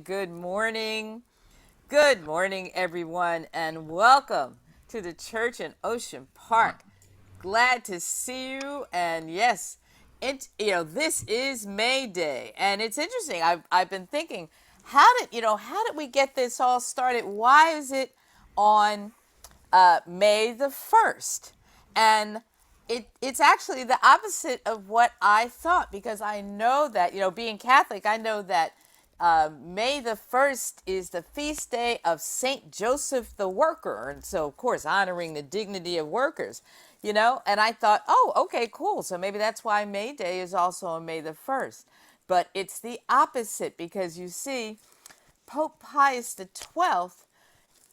good morning. Good morning, everyone, and welcome to the church in Ocean Park. Glad to see you. And yes, this is May Day, and it's interesting. I've been thinking, how did we get this all started? Why is it on May the 1st? And it's actually the opposite of what I thought, because I know that, being Catholic, I know that May the 1st is the feast day of Saint Joseph the Worker. And so, of course, honoring the dignity of workers, and I thought, oh, okay, cool. So maybe that's why May Day is also on May the 1st. But it's the opposite, because you see, Pope Pius XII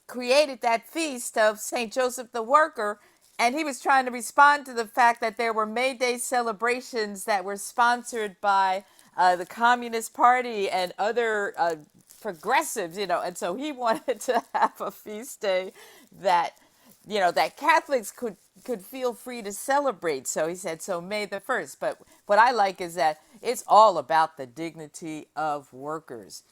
created that feast of St. Joseph the Worker, and he was trying to respond to the fact that there were May Day celebrations that were sponsored by the Communist Party and other progressives, and so he wanted to have a feast day that, that Catholics could feel free to celebrate. So he said, so May the 1st. But what I like is that it's all about the dignity of workers.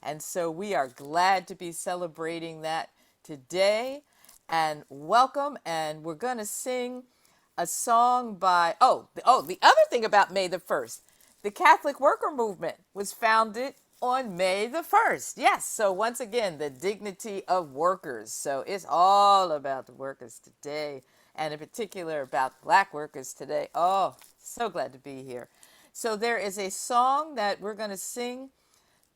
And so we are glad to be celebrating that today, and welcome. And we're going to sing a song by, the other thing about May the 1st, the Catholic worker movement was founded on May the 1st. Yes, so once again, the dignity of workers. So it's all about the workers today, and in particular about Black workers today. Oh, so glad to be here. So there is a song that we're going to sing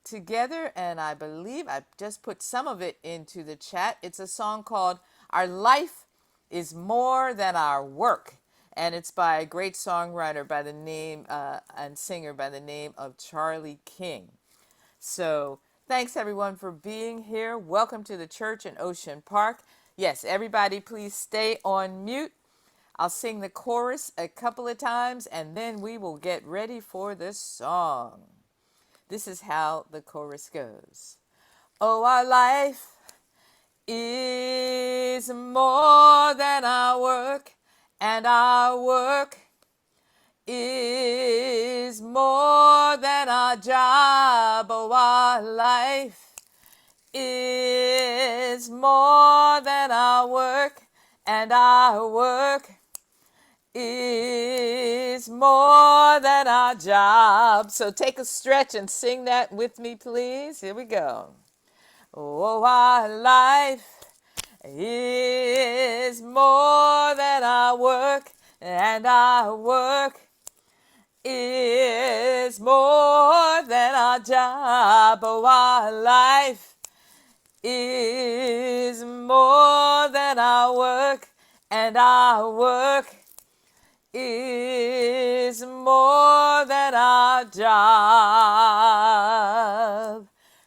together, and I believe I just put some of it into the chat. It's a song called Our Life is More Than Our Work, and it's by a great songwriter by the name and singer by the name of Charlie King. So thanks everyone for being here. Welcome to the church in Ocean Park. Yes, everybody please stay on mute. I'll sing the chorus a couple of times, and then we will get ready for the song. This is how the chorus goes. Oh, our life is more than our work, and our work is more than our job. Oh, our life is more than our work, and our work is more than our job. So take a stretch and sing that with me, please. Here we go. Oh, our life is more than our work, and our work is more than our job. Oh, our life is more than our work, and our work is more than our job.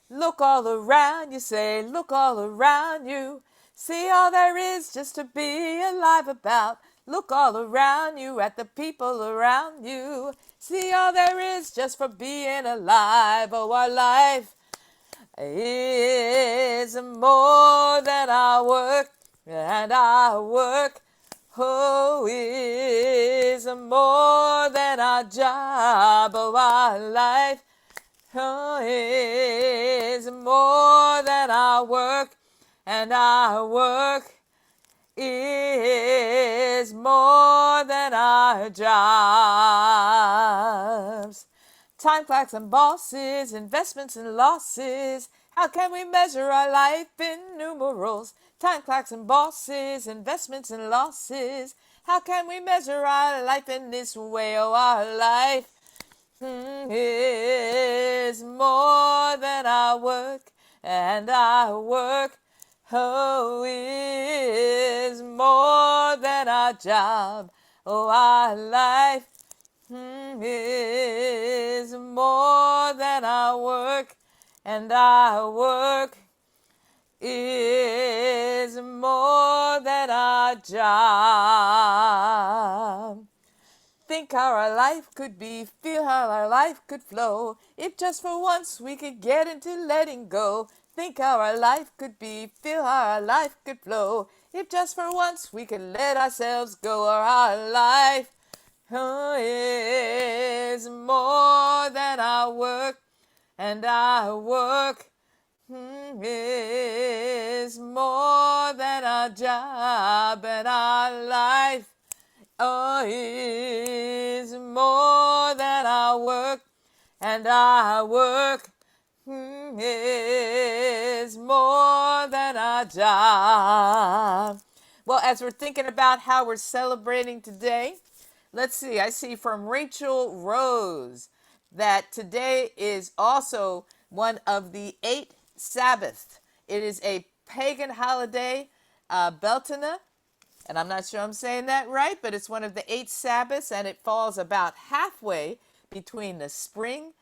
Look all around you, say, look all around you. See all there is just to be alive about. Look all around you at the people around you. See all there is just for being alive. Oh, our life is more than our work, and our work, oh, is more than our job. Oh, our life, oh, is more than our work, and our work is more than our jobs. Time clocks and bosses, investments and losses. How can we measure our life in numerals? Time clocks and bosses, investments and losses. How can we measure our life in this way? Oh, our life is more than our work, and our work, oh, is more than our job. Oh, our life is more than our work, and our work is more than our job. Think how our life could be, feel how our life could flow, if just for once we could get into letting go. Think how our life could be, feel how our life could flow, if just for once we could let ourselves go. Or our life, oh, is more than our work, and our work, is more than our job and our life. Oh, is more than our work, and our work is more than our job. Well, as we're thinking about how we're celebrating today, let's see. I see from Rachel Rose that today is also one of the 8 Sabbaths. It is a pagan holiday, Beltana, and I'm not sure I'm saying that right, but it's one of the 8 Sabbaths, and it falls about halfway between the spring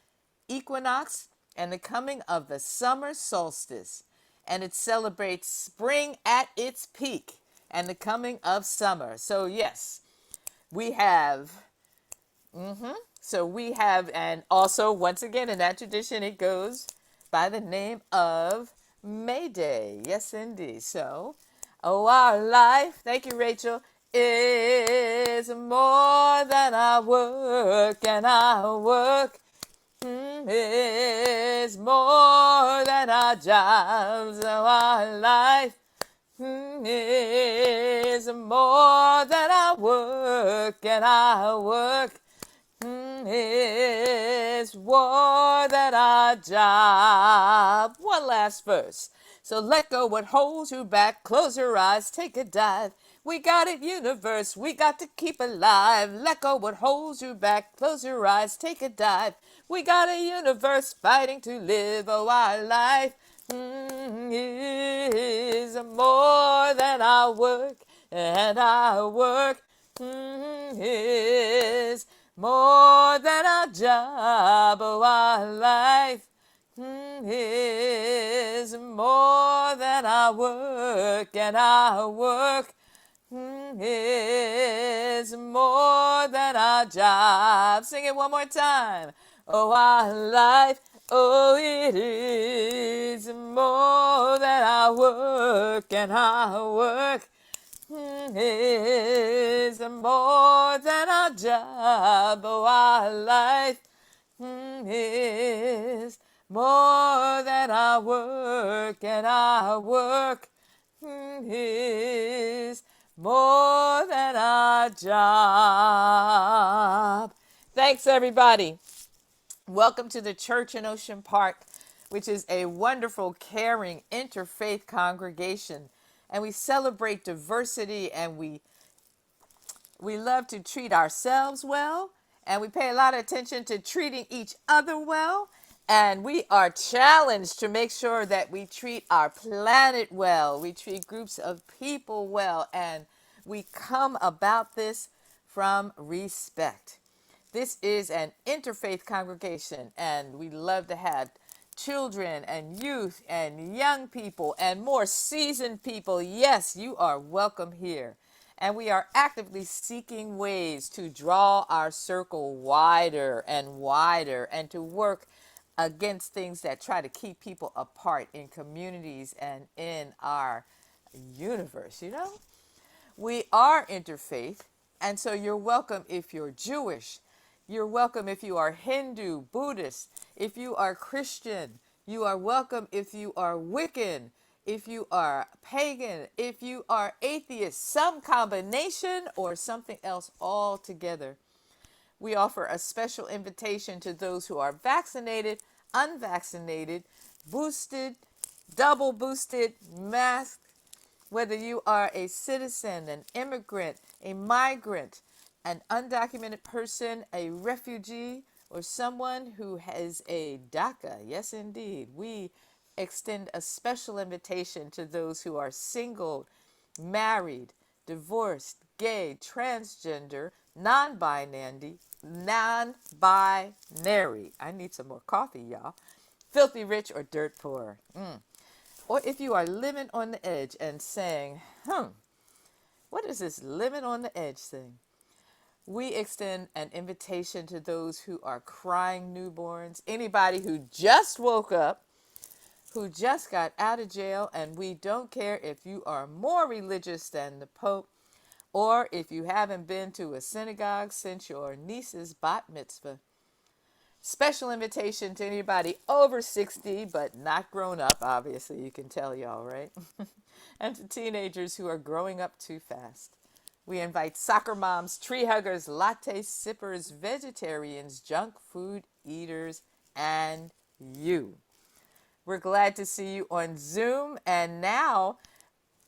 equinox and the coming of the summer solstice. And it celebrates spring at its peak and the coming of summer. So, yes, we have. So we have, and also, once again, in that tradition, it goes by the name of May Day. Yes, indeed. So, oh, our life, thank you, Rachel, is more than our work, and our work is more than our jobs. Oh, our life is more than our work, and our work is more than our job. One last verse. So let go what holds you back. Close your eyes, take a dive. We got it, universe. We got to keep alive. Let go what holds you back. Close your eyes, take a dive. We got a universe fighting to live. Oh, our life is more than our work, and our work is more than our job. Oh, our life is more than our work, and our work is more than our job. Sing it one more time. Oh, our life, oh, it is more than our work, and our work is more than our job. Oh, our life is more than our work, and our work is more than our job. Thanks, everybody. Welcome to the church in Ocean Park, which is a wonderful, caring, interfaith congregation. And we celebrate diversity, and we love to treat ourselves well, and we pay a lot of attention to treating each other well. And we are challenged to make sure that we treat our planet well, we treat groups of people well, and we come about this from respect. This is an interfaith congregation, and we love to have children and youth and young people and more seasoned people. Yes, you are welcome here. And we are actively seeking ways to draw our circle wider and to work against things that try to keep people apart in communities and in our universe, you know? We are interfaith, and so you're welcome if you're Jewish. You're welcome if you are Hindu, Buddhist, if you are Christian. You are welcome if you are Wiccan, if you are pagan, if you are atheist, some combination or something else altogether. We offer a special invitation to those who are vaccinated, unvaccinated, boosted, double boosted, masked, whether you are a citizen, an immigrant, a migrant, an undocumented person, a refugee, or someone who has a DACA. Yes, indeed. We extend a special invitation to those who are single, married, divorced, gay, transgender, non-binary, non-binary. I need some more coffee, y'all. Filthy rich or dirt poor. Or if you are living on the edge and saying, what is this living on the edge thing? We extend an invitation to those who are crying newborns, anybody who just woke up, who just got out of jail, and we don't care if you are more religious than the Pope or if you haven't been to a synagogue since your niece's bat mitzvah. Special invitation to anybody over 60 but not grown up, obviously, you can tell y'all, right? And to teenagers who are growing up too fast. We invite soccer moms, tree huggers, latte sippers, vegetarians, junk food eaters, and you. We're glad to see you on Zoom, and now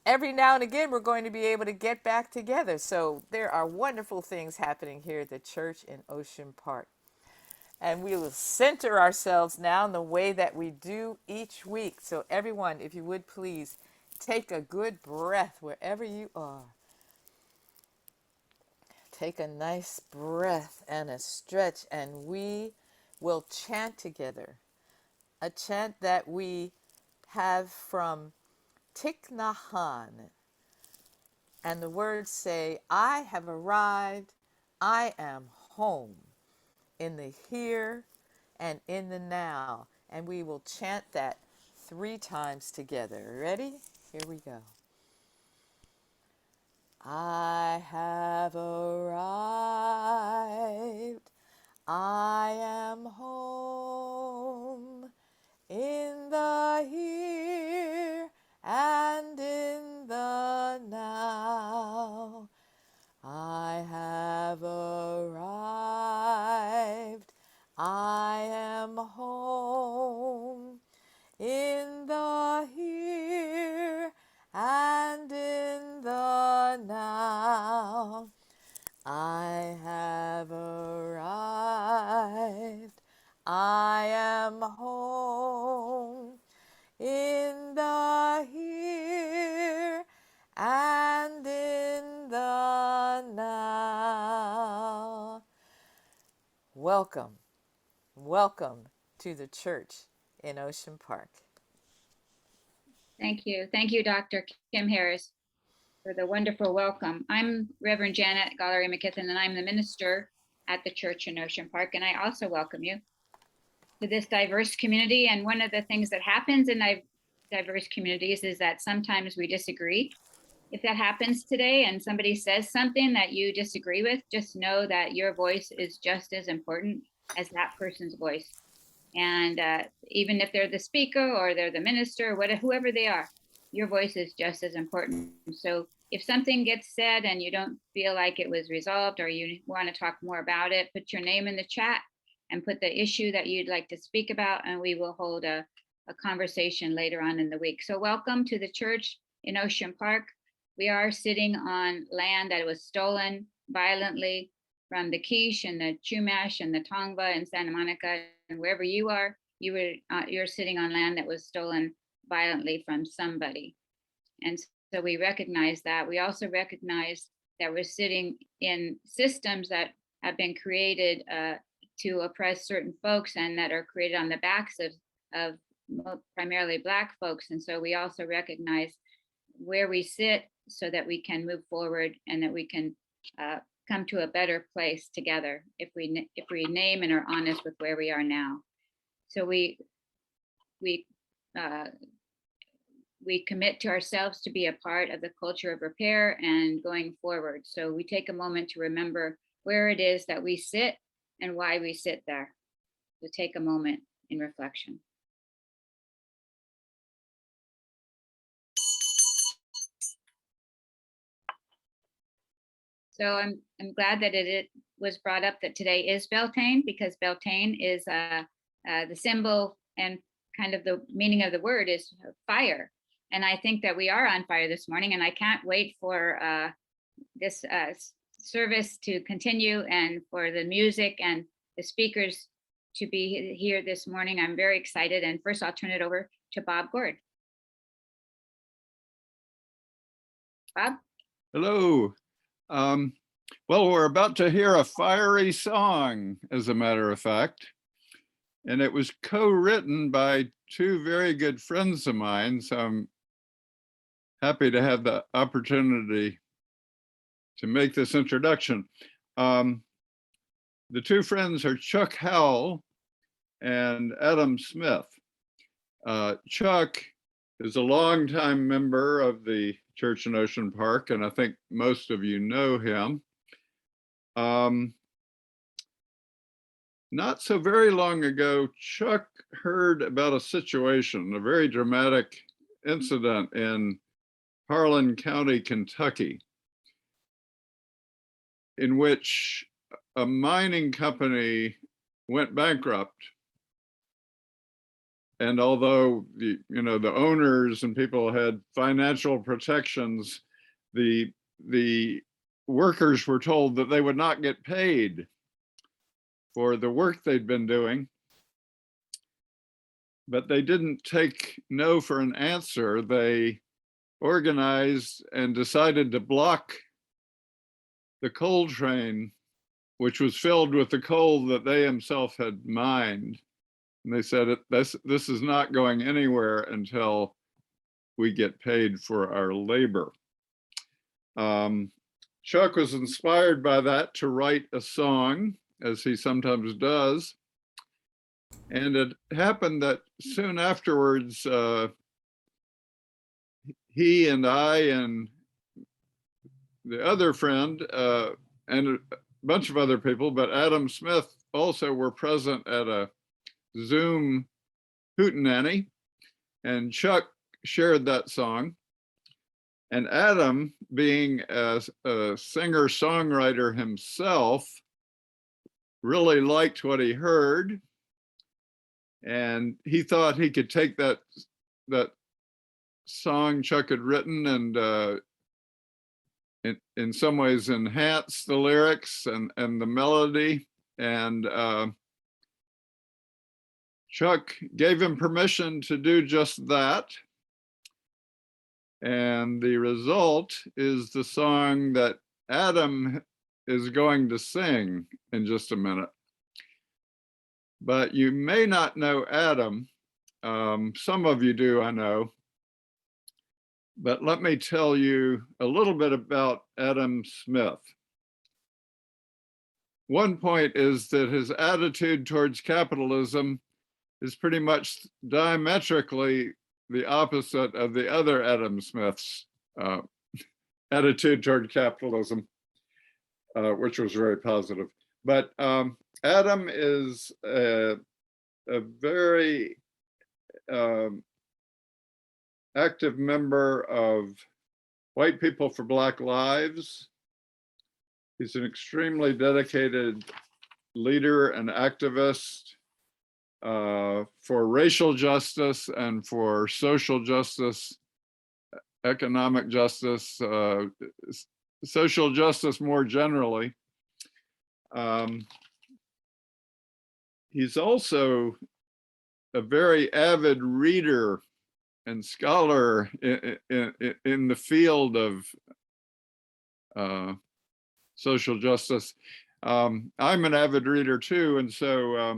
every now and again we're going to be able to get back together. So there are wonderful things happening here at the church in Ocean Park. And we will center ourselves now in the way that we do each week. So everyone, if you would please take a good breath wherever you are. Take a nice breath and a stretch, and we will chant together. A chant that we have from Thich Nhat Hanh. And the words say, I have arrived, I am home, in the here and in the now. And we will chant that 3 times together. Ready? Here we go. I have arrived, I am home, in the here and in the now. I have arrived, I am home, in the here and in the now. I have arrived, I am home, in the here and in the now. Welcome, welcome to the church in Ocean Park. Thank you. Thank you, Dr. Kim Harris, for the wonderful welcome. I'm Reverend Janet Gallery McKithen, and I'm the minister at the church in Ocean Park. And I also welcome you to this diverse community. And one of the things that happens in diverse communities is that sometimes we disagree. If that happens today and somebody says something that you disagree with, just know that your voice is just as important as that person's voice. And even if they're the speaker or they're the minister, or whoever they are, your voice is just as important. So if something gets said and you don't feel like it was resolved or you want to talk more about it, put your name in the chat and put the issue that you'd like to speak about, and we will hold a conversation later on in the week. So welcome to the church in Ocean Park. We are sitting on land that was stolen violently from the Quiche and the Chumash and the Tongva and Santa Monica, and wherever you are, you're sitting on land that was stolen violently from somebody. And so we recognize that. We also recognize that we're sitting in systems that have been created to oppress certain folks and that are created on the backs of primarily Black folks. And so we also recognize where we sit so that we can move forward and that we can come to a better place together if we name and are honest with where we are now. So we commit to ourselves to be a part of the culture of repair and going forward. So we take a moment to remember where it is that we sit and why we sit there. So take a moment in reflection. So I'm glad that it was brought up that today is Beltane, because Beltane is the symbol and kind of the meaning of the word is fire. And I think that we are on fire this morning, and I can't wait for this service to continue and for the music and the speakers to be here this morning. I'm very excited. And first I'll turn it over to Bob Gord. Bob? Hello. Well, we're about to hear a fiery song, as a matter of fact, and it was co-written by 2 very good friends of mine, so I'm happy to have the opportunity to make this introduction. The 2 friends are Chuck Howell and Adam Smith. Chuck is a longtime member of the church in Ocean Park, and I think most of you know him. not so very long ago, Chuck heard about a situation, a very dramatic incident in Harlan County, Kentucky, in which a mining company went bankrupt. And although the owners and people had financial protections, the workers were told that they would not get paid for the work they'd been doing. But they didn't take no for an answer. They organized and decided to block the coal train, which was filled with the coal that they themselves had mined. And they said, this is not going anywhere until we get paid for our labor. Chuck was inspired by that to write a song, as he sometimes does. And it happened that soon afterwards, he and I and the other friend and a bunch of other people, but Adam Smith also were present at a Zoom hootenanny, and Chuck shared that song. And Adam, being a singer-songwriter himself, really liked what he heard, and he thought he could take that song Chuck had written and in some ways enhance the lyrics and the melody. And Chuck gave him permission to do just that. And the result is the song that Adam is going to sing in just a minute. But you may not know Adam. Some of you do, I know. But let me tell you a little bit about Adam Smith. One point is that his attitude towards capitalism is pretty much diametrically the opposite of the other Adam Smith's attitude toward capitalism, which was very positive. But Adam is a very active member of White People for Black Lives. He's an extremely dedicated leader and activist for racial justice and for social justice, economic justice, social justice more generally. He's also a very avid reader and scholar in the field of social justice. I'm an avid reader too, and so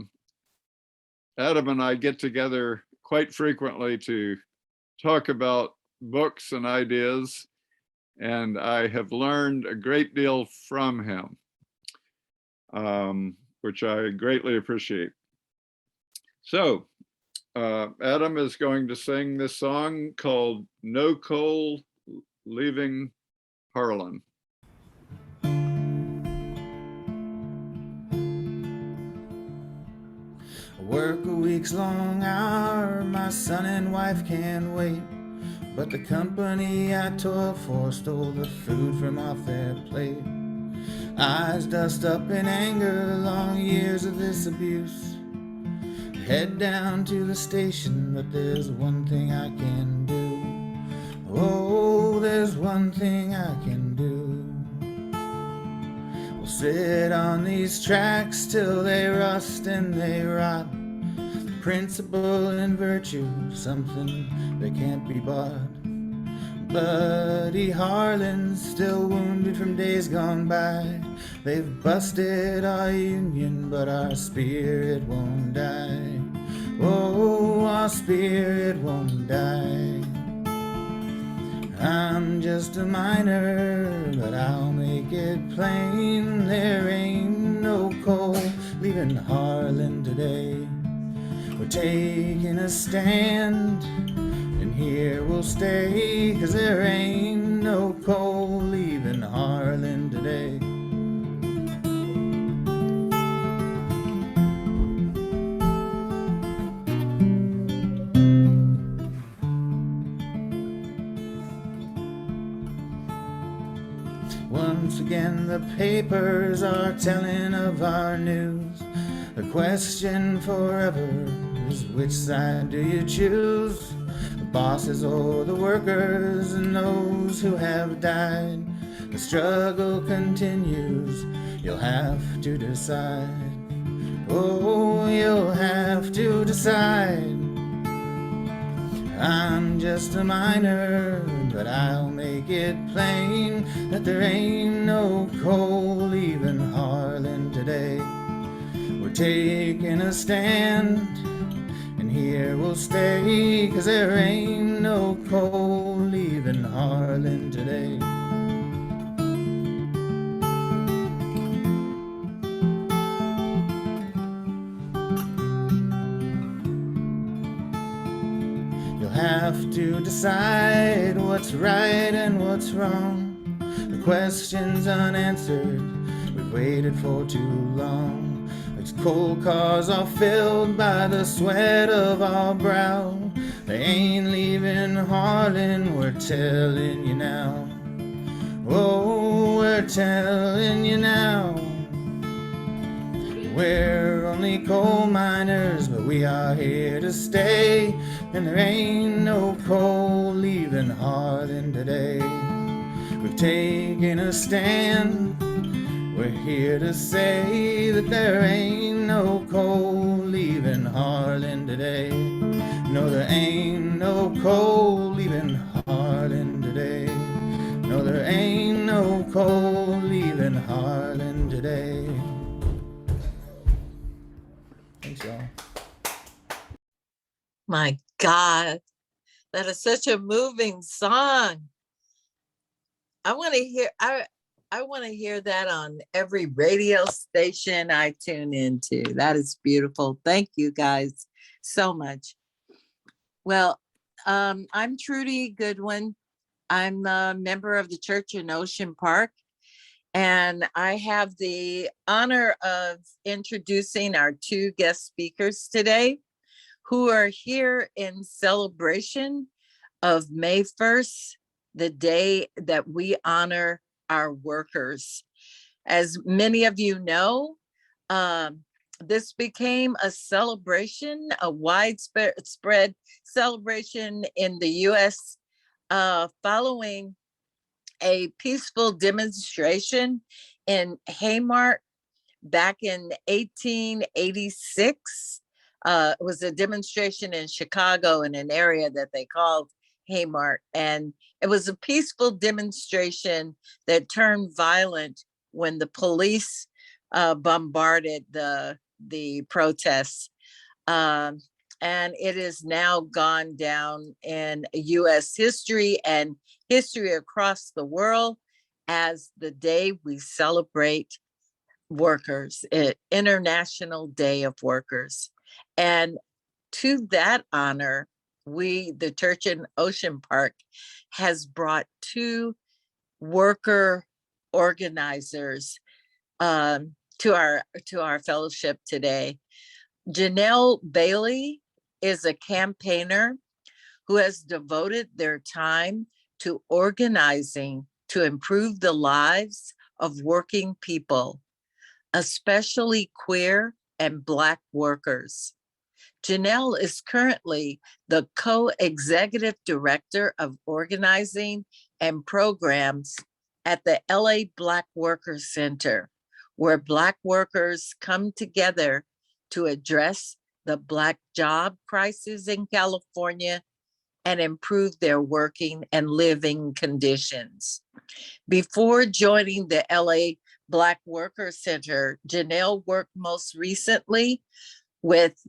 Adam and I get together quite frequently to talk about books and ideas, and I have learned a great deal from him, which I greatly appreciate. So Adam is going to sing this song called No Coal Leaving Harlan. Work a week's long hour, my son and wife can't wait. But the company I toil for stole the food from off their plate. Eyes dust up in anger, long years of this abuse. Head down to the station, but there's one thing I can do. Oh, there's one thing I can do. We'll sit on these tracks till they rust and they rot. Principle and virtue, something that can't be bought. Bloody Harlan's still wounded from days gone by. They've busted our union, but our spirit won't die. Oh, our spirit won't die. I'm just a miner, but I'll make it plain. There ain't no coal leaving Harlan today. We're taking a stand, and here we'll stay, 'cause there ain't no coal leaving Harlan today. Once again the papers are telling of our news. The question forever is, which side do you choose? The bosses or the workers and those who have died? The struggle continues, you'll have to decide. Oh, you'll have to decide. I'm just a miner, but I'll make it plain that there ain't no coal leaving Harlan today. We're taking a stand, and here we'll stay, 'cause there ain't no coal leaving Harlan today. You'll have to decide what's right and what's wrong. The question's unanswered, we've waited for too long. These coal cars are filled by the sweat of our brow. They ain't leaving Harlan, we're telling you now. Oh, we're telling you now. We're only coal miners, but we are here to stay, and there ain't no coal leaving Harlan today. We've taken a stand, we're here to say that there ain't no coal leaving Harlan today. No, there ain't no coal leaving Harlan today. No, there ain't no coal leaving Harlan today. Thanks, y'all. My God, that is such a moving song. I want to hear. I want to hear that on every radio station I tune into. That is beautiful. Thank you guys so much. Well, I'm Trudy Goodwin. I'm a member of the church in Ocean Park, and I have the honor of introducing our two guest speakers today, who are here in celebration of May 1st, the day that we honor our workers. As many of you know, this became a celebration, a widespread celebration in the US following a peaceful demonstration in Haymarket back in 1886. It was a demonstration in Chicago in an area that they called Haymarket, and it was a peaceful demonstration that turned violent when the police bombarded the protests. And it is now gone down in US history and history across the world as the day we celebrate workers, International Day of Workers. And to that honor, we, the church in Ocean Park, has brought two worker organizers to our fellowship today. Janel Bailey is a campaigner who has devoted their time to organizing to improve the lives of working people, especially queer and Black workers. Janel is currently the co-executive director of organizing and programs at the LA Black Workers Center, where Black workers come together to address the Black job crisis in California and improve their working and living conditions. Before joining the LA Black Workers Center, Janel worked most recently with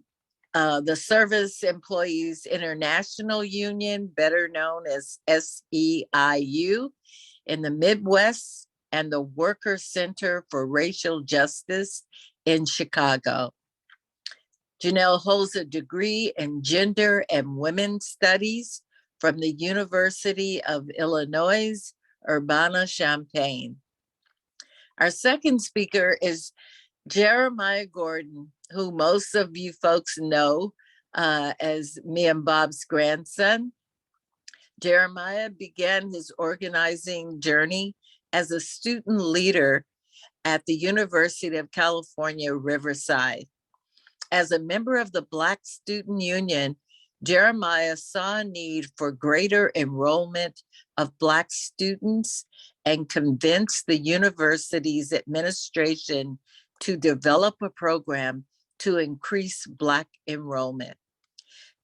the Service Employees International Union, better known as SEIU, in the Midwest, and the Worker Center for Racial Justice in Chicago. Janel holds a degree in gender and women's studies from the University of Illinois, Urbana-Champaign. Our second speaker is Jeremiah Gordon, who most of you folks know as me and Bob's grandson. Jeremiah began his organizing journey as a student leader at the University of California, Riverside. As a member of the Black Student Union, Jeremiah saw a need for greater enrollment of Black students and convinced the university's administration to develop a program to increase Black enrollment.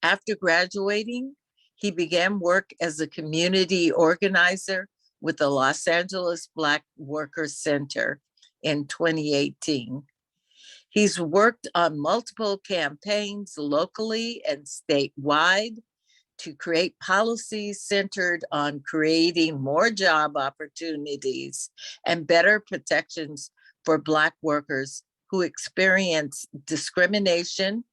After graduating, he began work as a community organizer with the Los Angeles Black Workers Center in 2018. He's worked on multiple campaigns locally and statewide to create policies centered on creating more job opportunities and better protections for Black workers who experience discrimination,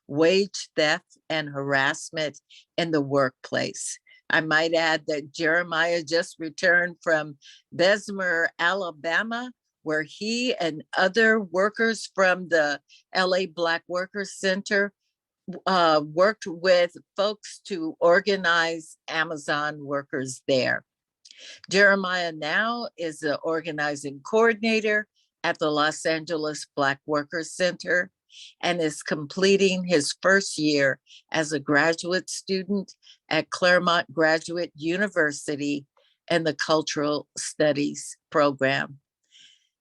wage theft, and harassment in the workplace. I might add that Jeremiah just returned from Bessemer, Alabama, where he and other workers from the LA Black Workers Center worked with folks to organize Amazon workers there. Jeremiah now is the organizing coordinator at the Los Angeles Black Workers Center and is completing his first year as a graduate student at Claremont Graduate University in the Cultural Studies program.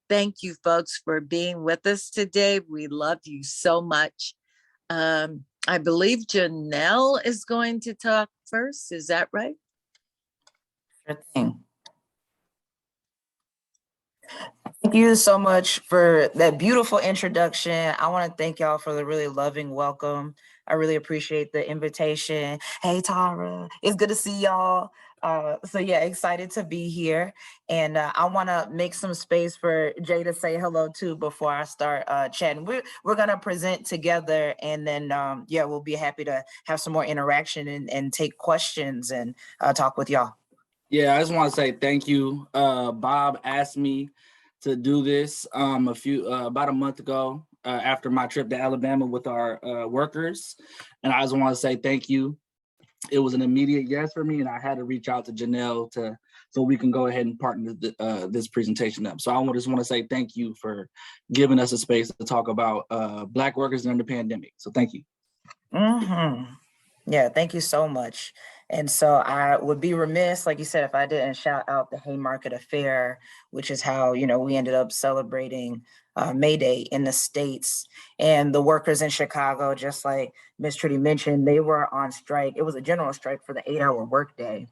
Thank you, folks, for being with us today. We love you so much. I believe Janel is going to talk first. Is that right? Sure thing. Thank you so much for that beautiful introduction. I want to thank y'all for the really loving welcome. I really appreciate the invitation. Hey, Tara, it's good to see y'all. So yeah, excited to be here. And I want to make some space for Jay to say hello too before I start chatting. We're going to present together, and then yeah, we'll be happy to have some more interaction and take questions and talk with y'all. Yeah, I just want to say thank you. Bob asked me to do this about a month ago after my trip to Alabama with our workers. And I just want to say thank you. It was an immediate yes for me, and I had to reach out to Janel so we can go ahead and partner this presentation up. So I just want to say thank you for giving us a space to talk about Black workers during the pandemic. So thank you. Mm-hmm. Yeah, thank you so much. And so I would be remiss, like you said, if I didn't shout out the Haymarket Affair, which is how, we ended up celebrating May Day in the States. And the workers in Chicago, just like Ms. Trudy mentioned, they were on strike. It was a general strike for the 8-hour workday.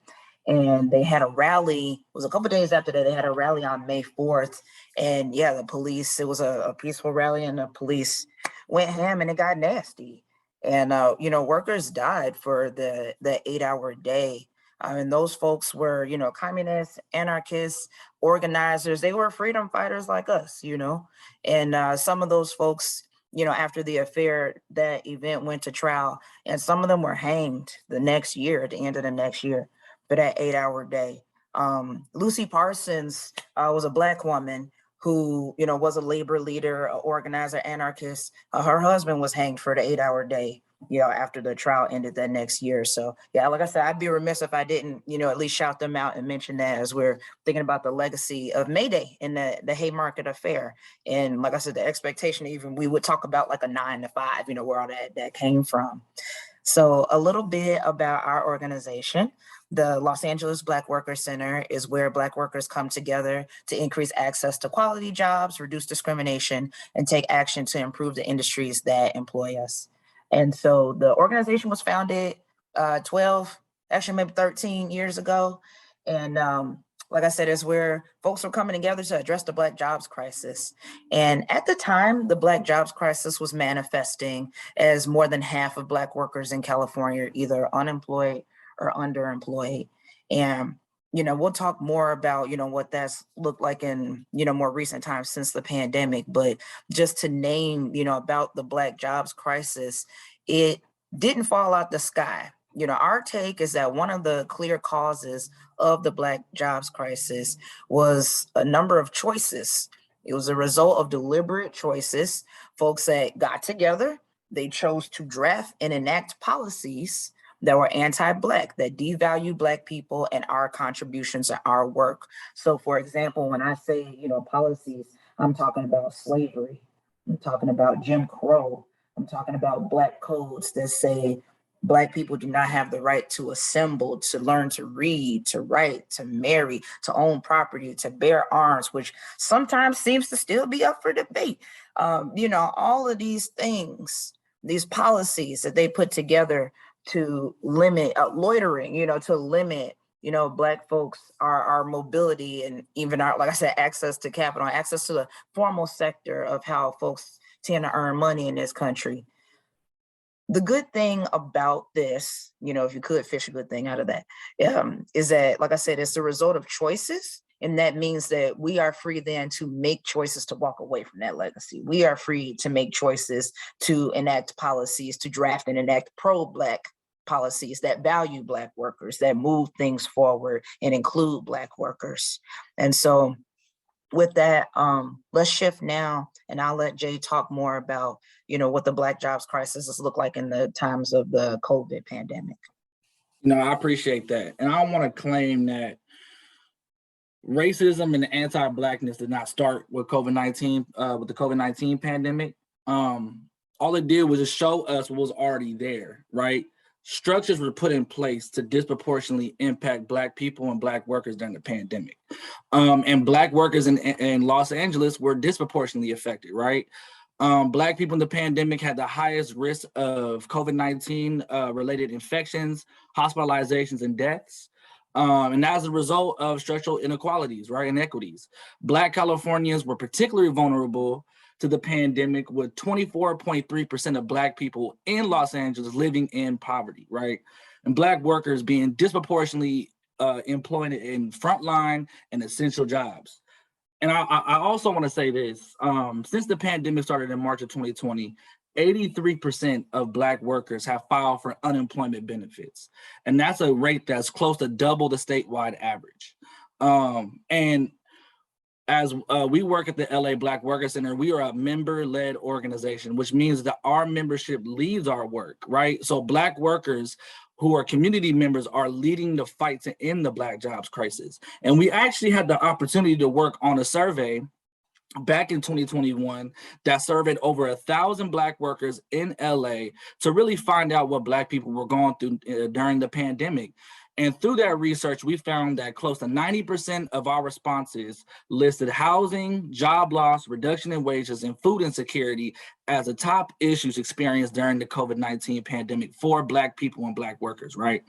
And they had a rally, it was a couple of days after that, they had a rally on May 4th. And yeah, the police, it was a peaceful rally, and the police went ham and it got nasty. And, workers died for the 8-hour day. And those folks were, communists, anarchists, organizers. They were freedom fighters like us, and some of those folks, after the affair, that event went to trial, and some of them were hanged the next year, at the end of the next year, for that 8-hour day. Lucy Parsons was a Black woman who, was a labor leader, an organizer, anarchist. Her husband was hanged for the 8-hour day, after the trial ended that next year. So yeah, like I said, I'd be remiss if I didn't, at least shout them out and mention that as we're thinking about the legacy of May Day and the Haymarket Affair. And like I said, the expectation, even we would talk about like a 9 to 5, where all that came from. So a little bit about our organization. The Los Angeles Black Workers Center is where Black workers come together to increase access to quality jobs, reduce discrimination, and take action to improve the industries that employ us. And so the organization was founded 12, actually maybe 13 years ago. And like I said, is where folks were coming together to address the Black jobs crisis. And at the time, the Black jobs crisis was manifesting as more than half of Black workers in California are either unemployed or underemployed. And, we'll talk more about, what that's looked like in, more recent times since the pandemic. But just to name, about the Black jobs crisis, it didn't fall out the sky. Our take is that one of the clear causes of the Black jobs crisis was a number of choices. It was a result of deliberate choices. Folks that got together, they chose to draft and enact policies that were anti-Black, that devalue Black people and our contributions and our work. So for example, when I say, policies, I'm talking about slavery, I'm talking about Jim Crow, I'm talking about Black codes that say Black people do not have the right to assemble, to learn to read, to write, to marry, to own property, to bear arms, which sometimes seems to still be up for debate. All of these things, these policies that they put together to limit loitering, to limit, Black folks, our mobility, and even our, like I said, access to capital, access to the formal sector of how folks tend to earn money in this country. The good thing about this, if you could fish a good thing out of that, is that, like I said, it's the result of choices. And that means that we are free then to make choices to walk away from that legacy. We are free to make choices to enact policies, to draft and enact pro-Black policies that value Black workers, that move things forward and include Black workers. And so with that, let's shift now, and I'll let Jay talk more about, what the Black jobs crisis has looked like in the times of the COVID pandemic. No, I appreciate that. And I want to claim that racism and anti-Blackness did not start with COVID-19, with the COVID-19 pandemic. All it did was just show us what was already there, right? Structures were put in place to disproportionately impact Black people and Black workers during the pandemic. And Black workers in Los Angeles were disproportionately affected, right? Black people in the pandemic had the highest risk of COVID-19 related infections, hospitalizations, and deaths. And as a result of structural inequalities, right, inequities. Black Californians were particularly vulnerable to the pandemic, with 24.3% of Black people in Los Angeles living in poverty, right? And Black workers being disproportionately employed in frontline and essential jobs. And I also want to say this, since the pandemic started in March of 2020, 83% of Black workers have filed for unemployment benefits. And that's a rate that's close to double the statewide average. And as we work at the LA Black Worker Center, we are a member-led organization, which means that our membership leads our work, right? So Black workers who are community members are leading the fight to end the Black jobs crisis. And we actually had the opportunity to work on a survey back in 2021 that surveyed over 1,000 Black workers in LA to really find out what Black people were going through during the pandemic. And through that research, we found that close to 90% of our responses listed housing, job loss, reduction in wages, and food insecurity as the top issues experienced during the COVID-19 pandemic for Black people and Black workers, right?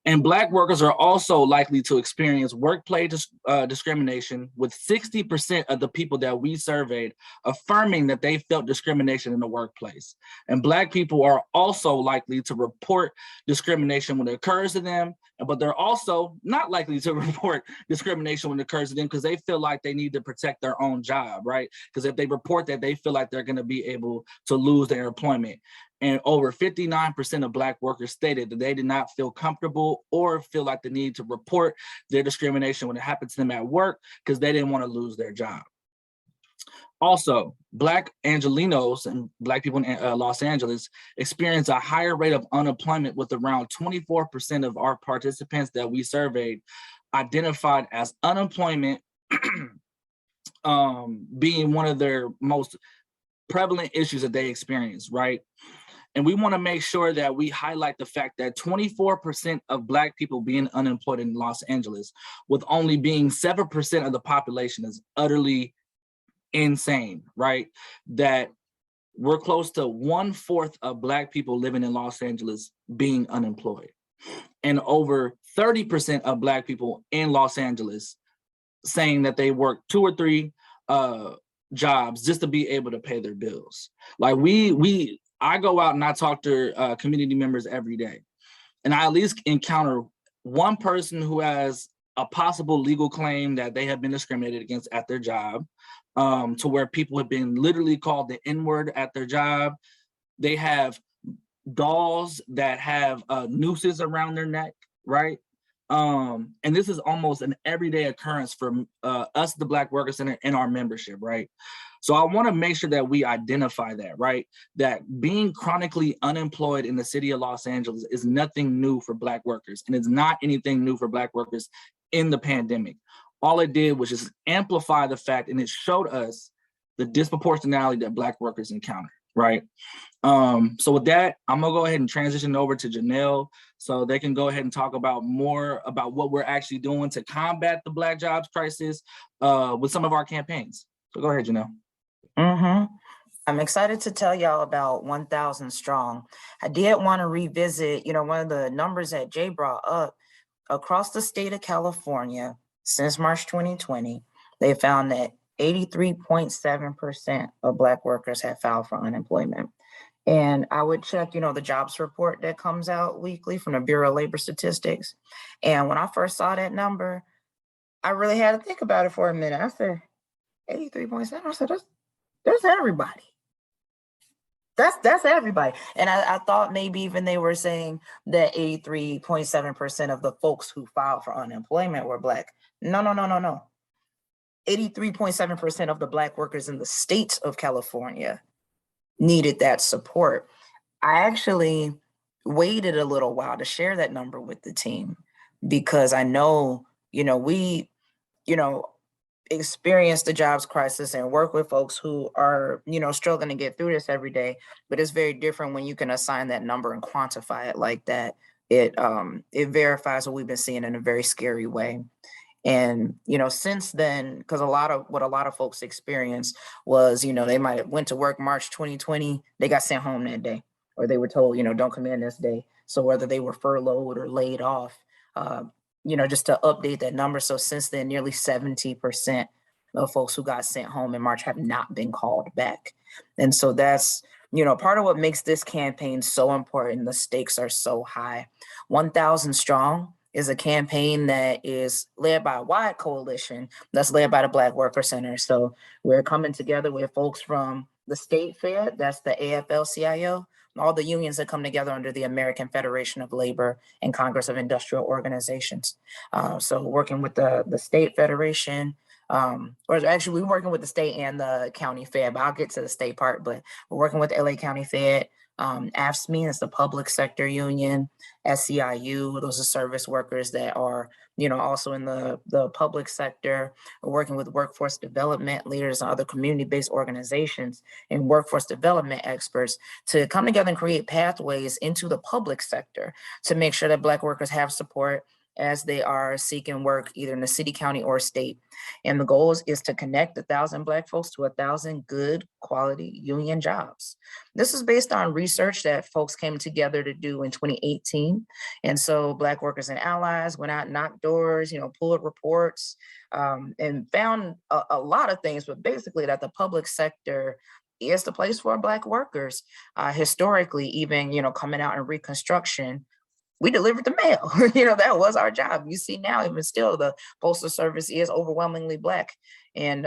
And Black workers are also likely to experience workplace discrimination, with 60% of the people that we surveyed affirming that they felt discrimination in the workplace. And Black people are also likely to report discrimination when it occurs to them, but they're also not likely to report discrimination when it occurs to them because they feel like they need to protect their own job, right? Because if they report that, they feel like they're going to be able to lose their employment. And over 59% of Black workers stated that they did not feel comfortable or feel like the need to report their discrimination when it happened to them at work because they didn't want to lose their job. Also, Black Angelenos and Black people in Los Angeles experience a higher rate of unemployment, with around 24% of our participants that we surveyed identified as unemployment being one of their most prevalent issues that they experience, right? And we want to make sure that we highlight the fact that 24% of Black people being unemployed in Los Angeles, with only being 7% of the population, is utterly insane, right? That we're close to 1/4 of Black people living in Los Angeles being unemployed. And over 30% of Black people in Los Angeles saying that they work 2 or 3 jobs just to be able to pay their bills. Like I go out and I talk to community members every day, and I at least encounter one person who has a possible legal claim that they have been discriminated against at their job, to where people have been literally called the N-word at their job. They have dolls that have nooses around their neck, right? And this is almost an everyday occurrence for us, the Black Workers Center, in our membership, right? So I want to make sure that we identify that, right? That being chronically unemployed in the city of Los Angeles is nothing new for Black workers, and it's not anything new for Black workers in the pandemic. All it did was just amplify the fact, and it showed us the disproportionality that Black workers encounter, right? So with that, I'm gonna go ahead and transition over to Janel so they can go ahead and talk about more about what we're actually doing to combat the Black jobs crisis with some of our campaigns. So go ahead, Janel. I'm excited to tell y'all about 1,000 Strong. I did want to revisit, one of the numbers that Jay brought up. Across the state of California, since March 2020, they found that 83.7% of Black workers have filed for unemployment. And I would check, the jobs report that comes out weekly from the Bureau of Labor Statistics. And when I first saw that number, I really had to think about it for a minute. I said, 83.7, I said, that's everybody. That's everybody. And I thought maybe even they were saying that 83.7% of the folks who filed for unemployment were Black. No. 83.7% of the Black workers in the state of California needed that support. I actually waited a little while to share that number with the team because I know, we, experience the jobs crisis and work with folks who are, struggling to get through this every day. But it's very different when you can assign that number and quantify it like that. It verifies what we've been seeing in a very scary way. And, since then, because a lot of folks experienced was, they might have went to work March 2020, they got sent home that day, or they were told, don't come in this day. So whether they were furloughed or laid off, just to update that number. So since then, nearly 70% of folks who got sent home in March have not been called back. And so that's, part of what makes this campaign so important. The stakes are so high. 1,000 Strong is a campaign that is led by a wide coalition that's led by the Black Worker Center. So we're coming together with folks from the state Fed, that's the AFL-CIO, all the unions that come together under the American Federation of Labor and Congress of Industrial Organizations. So working with the state federation, or actually we're working with the state and the county Fed, but I'll get to the state part, but we're working with the LA County Fed. AFSCME is the public sector union. SEIU, those are service workers that are, also in the public sector. We're working with workforce development leaders and other community-based organizations and workforce development experts to come together and create pathways into the public sector to make sure that Black workers have support as they are seeking work either in the city, county, or state. And the goal is to connect 1,000 Black folks to 1,000 good quality union jobs. This is based on research that folks came together to do in 2018. And so Black Workers and Allies went out, knocked doors, pulled reports, and found a lot of things, but basically that the public sector is the place for Black workers. Historically, even, coming out in Reconstruction, we delivered the mail. That was our job. You see now, even still, the Postal Service is overwhelmingly Black. And,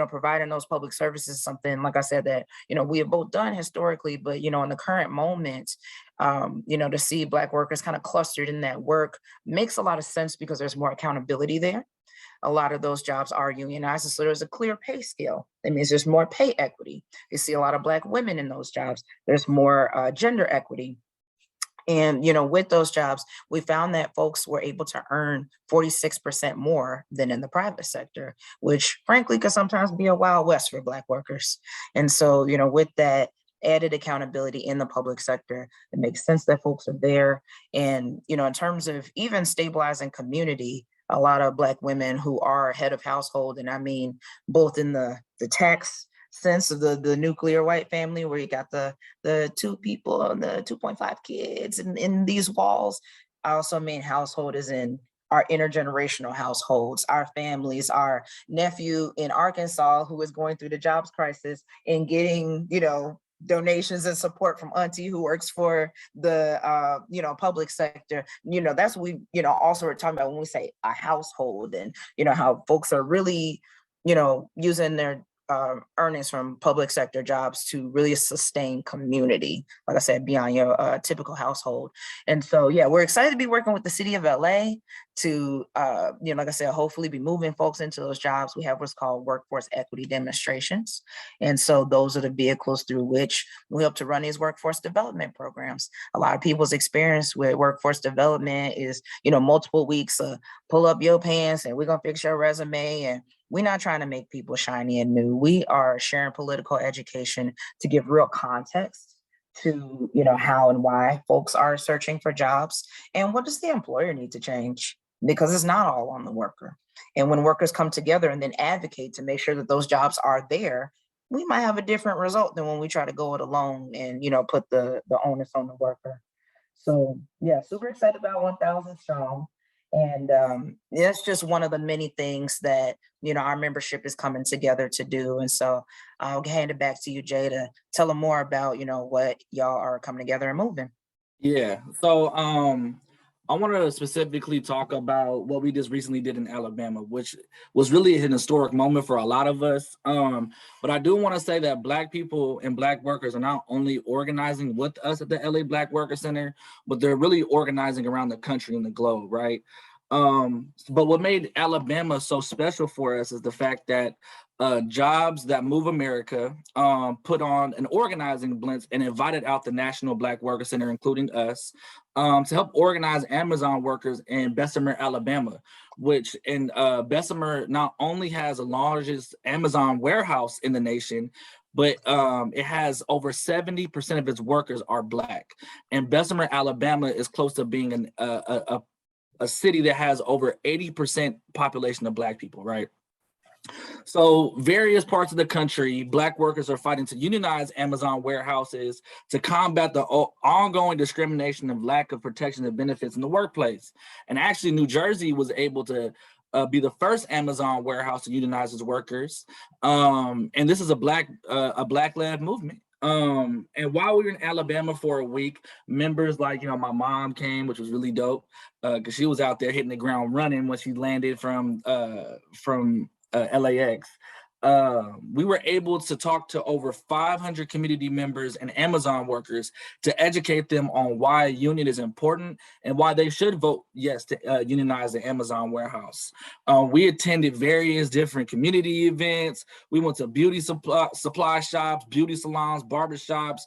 providing those public services is something, like I said, that, we have both done historically, but, in the current moment, to see Black workers kind of clustered in that work makes a lot of sense because there's more accountability there. A lot of those jobs are unionized, so there's a clear pay scale. That means there's more pay equity. You see a lot of Black women in those jobs. There's more gender equity. And, with those jobs, we found that folks were able to earn 46% more than in the private sector, which frankly could sometimes be a wild west for Black workers. And so, with that added accountability in the public sector, it makes sense that folks are there. And, in terms of even stabilizing community, a lot of Black women who are head of household, and I mean, both in the tax sense of the nuclear white family where you got the two people and the 2.5 kids and in these walls. I also mean household is in our intergenerational households, our families, our nephew in Arkansas who is going through the jobs crisis and getting, donations and support from auntie who works for the, public sector. That's what we, also we're talking about when we say a household and, how folks are really, using their earnings from public sector jobs to really sustain community, like I said, beyond your typical household. And so, yeah, we're excited to be working with the city of LA to, like I said, hopefully be moving folks into those jobs. We have what's called workforce equity demonstrations. And so those are the vehicles through which we hope to run these workforce development programs. A lot of people's experience with workforce development is, multiple weeks of pull up your pants and we're going to fix your resume. And we're not trying to make people shiny and new. We are sharing political education to give real context to, how and why folks are searching for jobs. And what does the employer need to change? Because it's not all on the worker. And when workers come together and then advocate to make sure that those jobs are there, we might have a different result than when we try to go it alone and, put the onus on the worker. So yeah, super excited about 1,000 Strong. And it's just one of the many things that, our membership is coming together to do. And so I'll hand it back to you, Jay, to tell them more about, what y'all are coming together and moving. Yeah. So I want to specifically talk about what we just recently did in Alabama, which was really an historic moment for a lot of us. But I do want to say that Black people and Black workers are not only organizing with us at the LA Black Worker Center, but they're really organizing around the country and the globe, right? But what made Alabama so special for us is the fact that Jobs That Move America put on an organizing blitz and invited out the National Black Worker Center, including us, to help organize Amazon workers in Bessemer, Alabama, which in Bessemer not only has the largest Amazon warehouse in the nation, but it has over 70% of its workers are Black. And Bessemer, Alabama is close to being a city that has over 80% population of Black people, right? So various parts of the country, Black workers are fighting to unionize Amazon warehouses to combat the ongoing discrimination and lack of protection and benefits in the workplace. And actually, New Jersey was able to be the first Amazon warehouse to unionize its workers. And this is a Black-led movement. And while we were in Alabama for a week, members like, my mom came, which was really dope, because she was out there hitting the ground running when she landed from LAX. We were able to talk to over 500 community members and Amazon workers to educate them on why a union is important and why they should vote yes to unionize the Amazon warehouse. We attended various different community events. We went to beauty supply shops, beauty salons, barbershops,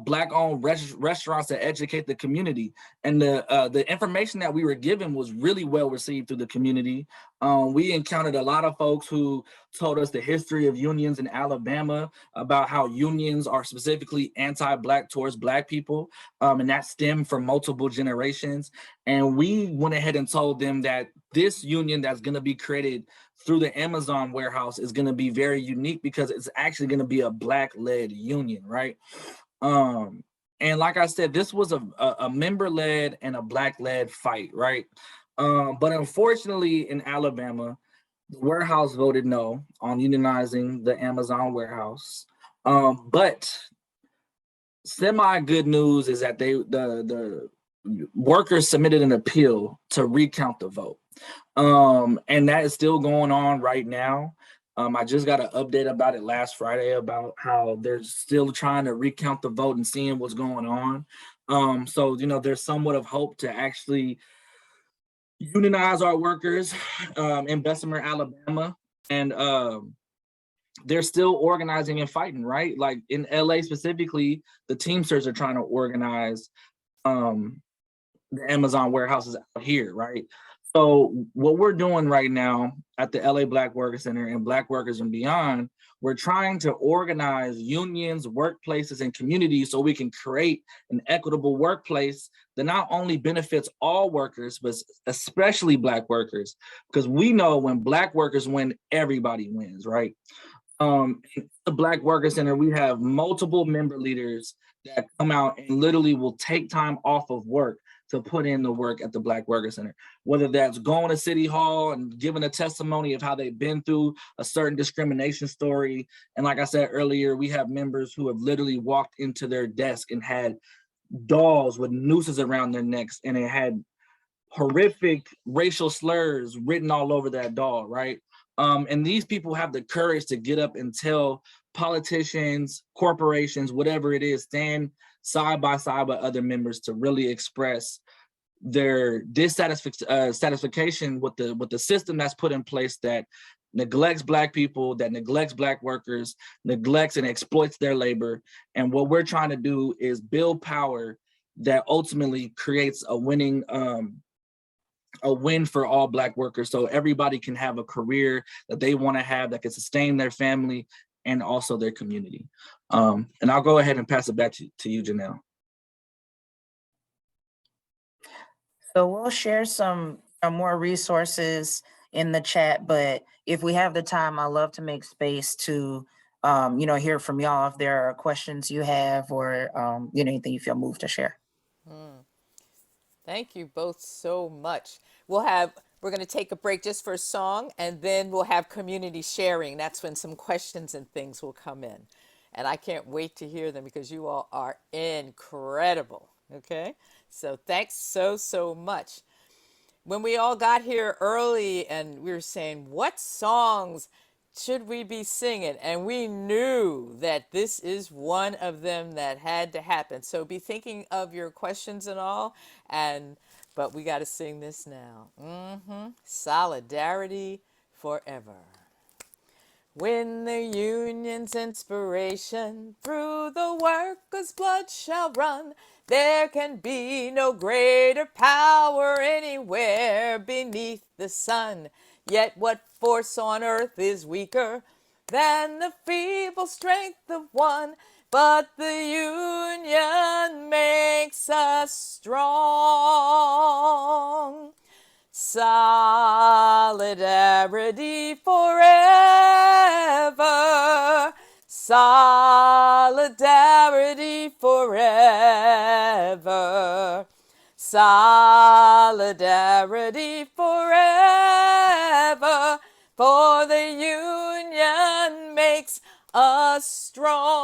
Black-owned restaurants to educate the community. And the information that we were given was really well received through the community. We encountered a lot of folks who told us the history of unions in Alabama, about how unions are specifically anti-Black towards Black people, and that stemmed from multiple generations. And we went ahead and told them that this union that's going to be created through the Amazon warehouse is going to be very unique because it's actually going to be a Black-led union, right? And like I said, this was a member-led and a Black-led fight, right? But unfortunately, in Alabama, the warehouse voted no on unionizing the Amazon warehouse. But semi-good news is that the workers submitted an appeal to recount the vote. And that is still going on right now. I just got an update about it last Friday about how they're still trying to recount the vote and seeing what's going on. So, there's somewhat of hope to actually unionize our workers in Bessemer, Alabama. And they're still organizing and fighting, right? Like in LA specifically, the Teamsters are trying to organize the Amazon warehouses out here, right? So what we're doing right now at the LA Black Worker Center and Black Workers and Beyond, we're trying to organize unions, workplaces, and communities so we can create an equitable workplace that not only benefits all workers, but especially Black workers, because we know when Black workers win, everybody wins, right? The Black Worker Center, we have multiple member leaders that come out and literally will take time off of work to put in the work at the Black Worker Center, whether that's going to City Hall and giving a testimony of how they've been through a certain discrimination story. And like I said earlier, we have members who have literally walked into their desk and had dolls with nooses around their necks, and it had horrific racial slurs written all over that doll, right? And these people have the courage to get up and tell politicians, corporations, whatever it is, stand side by side with other members to really express their dissatisfaction with the system that's put in place that neglects Black people, that neglects Black workers, neglects and exploits their labor. And what we're trying to do is build power that ultimately creates a win for all Black workers, so everybody can have a career that they want to have that can sustain their family and also their community. And I'll go ahead and pass it back to you, Janel. So we'll share some more resources in the chat, but if we have the time, I'd love to make space to, hear from y'all if there are questions you have or, anything you feel moved to share. Thank you both so much. We're going to take a break just for a song, and then we'll have community sharing. That's when some questions and things will come in. And I can't wait to hear them because you all are incredible. Okay? So thanks so much. When we all got here early and we were saying, what songs should we be singing? And we knew that this is one of them that had to happen. So be thinking of your questions and all, but we got to sing this now. Solidarity forever. When the union's inspiration through the workers' blood shall run, there can be no greater power anywhere beneath the sun. Yet what force on earth is weaker than the feeble strength of one? But the union makes us strong. Solidarity forever. Solidarity forever. Solidarity forever. For the union makes us strong.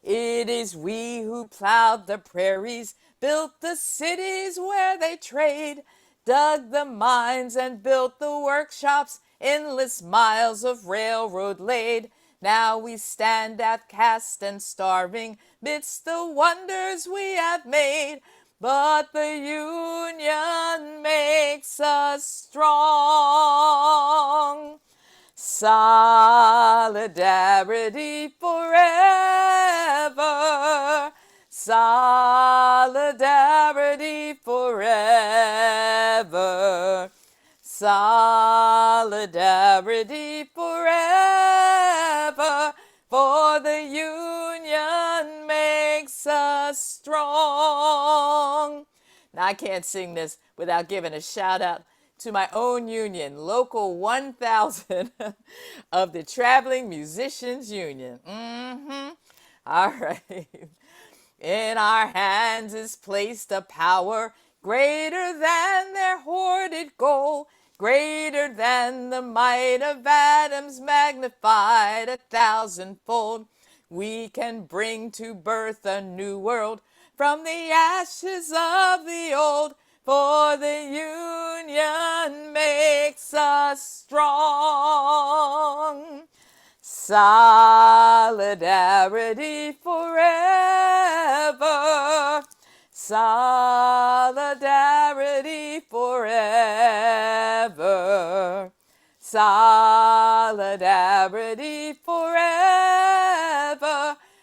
It is we who plowed the prairies, built the cities where they trade, dug the mines and built the workshops, endless miles of railroad laid. Now we stand outcast and starving midst the wonders we have made. But the union makes us strong. Solidarity forever. Solidarity forever. Solidarity forever. For the union makes us strong. Now, I can't sing this without giving a shout out to my own union, Local 1000 of the Traveling Musicians Union. All right. In our hands is placed a power greater than their hoarded gold, greater than the might of atoms magnified 1,000-fold. We can bring to birth a new world from the ashes of the old, for the union makes us strong. Solidarity forever. Solidarity forever. Solidarity forever.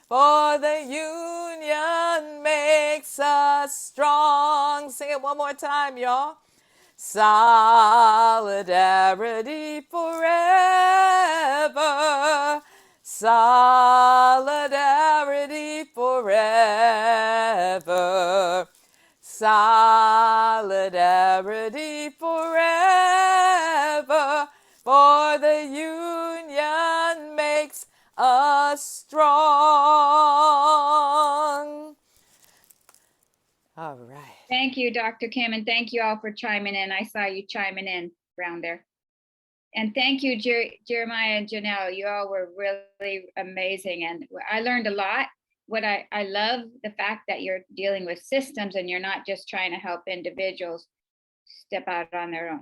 For the union makes us strong. Sing it one more time, y'all. Solidarity forever. Solidarity forever. Solidarity forever. For the union makes us strong. All right. Thank you, Dr. Kim, and thank you all for chiming in. I saw you chiming in around there. And thank you, Jeremiah and Janelle. You all were really amazing. And I learned a lot. What I love the fact that you're dealing with systems and you're not just trying to help individuals step out on their own.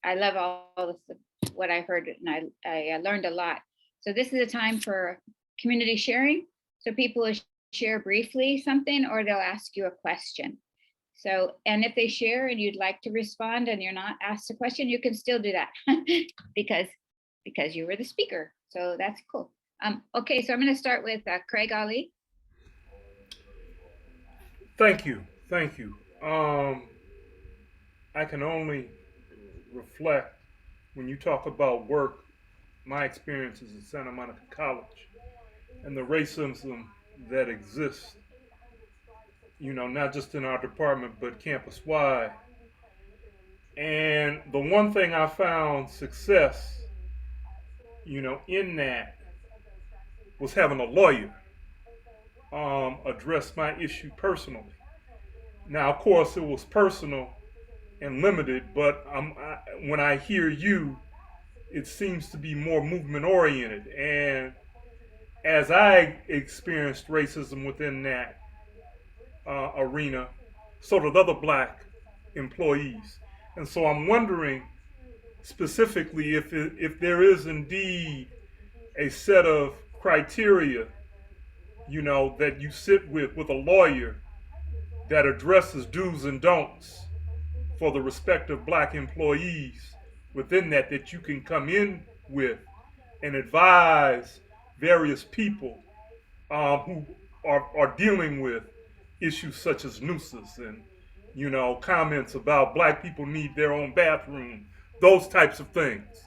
I love all this, what I heard, and I learned a lot. So this is a time for community sharing. So people will share briefly something, or they'll ask you a question. So, and if they share and you'd like to respond and you're not asked a question, you can still do that because you were the speaker. So that's cool. Okay, so I'm going to start with Craig Ali. Thank you. Thank you. I can only reflect when you talk about work, my experiences at Santa Monica College and the racism that exists, you know, not just in our department, but campus wide. And the one thing I found success, you know, in that was having a lawyer address my issue personally. Now, of course, it was personal and limited, but when I hear you, it seems to be more movement oriented. And as I experienced racism within that arena, so did other black employees. And so I'm wondering specifically if there is indeed a set of criteria, you know, that you sit with a lawyer that addresses do's and don'ts for the respective black employees within that you can come in with and advise various people who are dealing with issues such as nooses and, you know, comments about black people need their own bathroom, those types of things.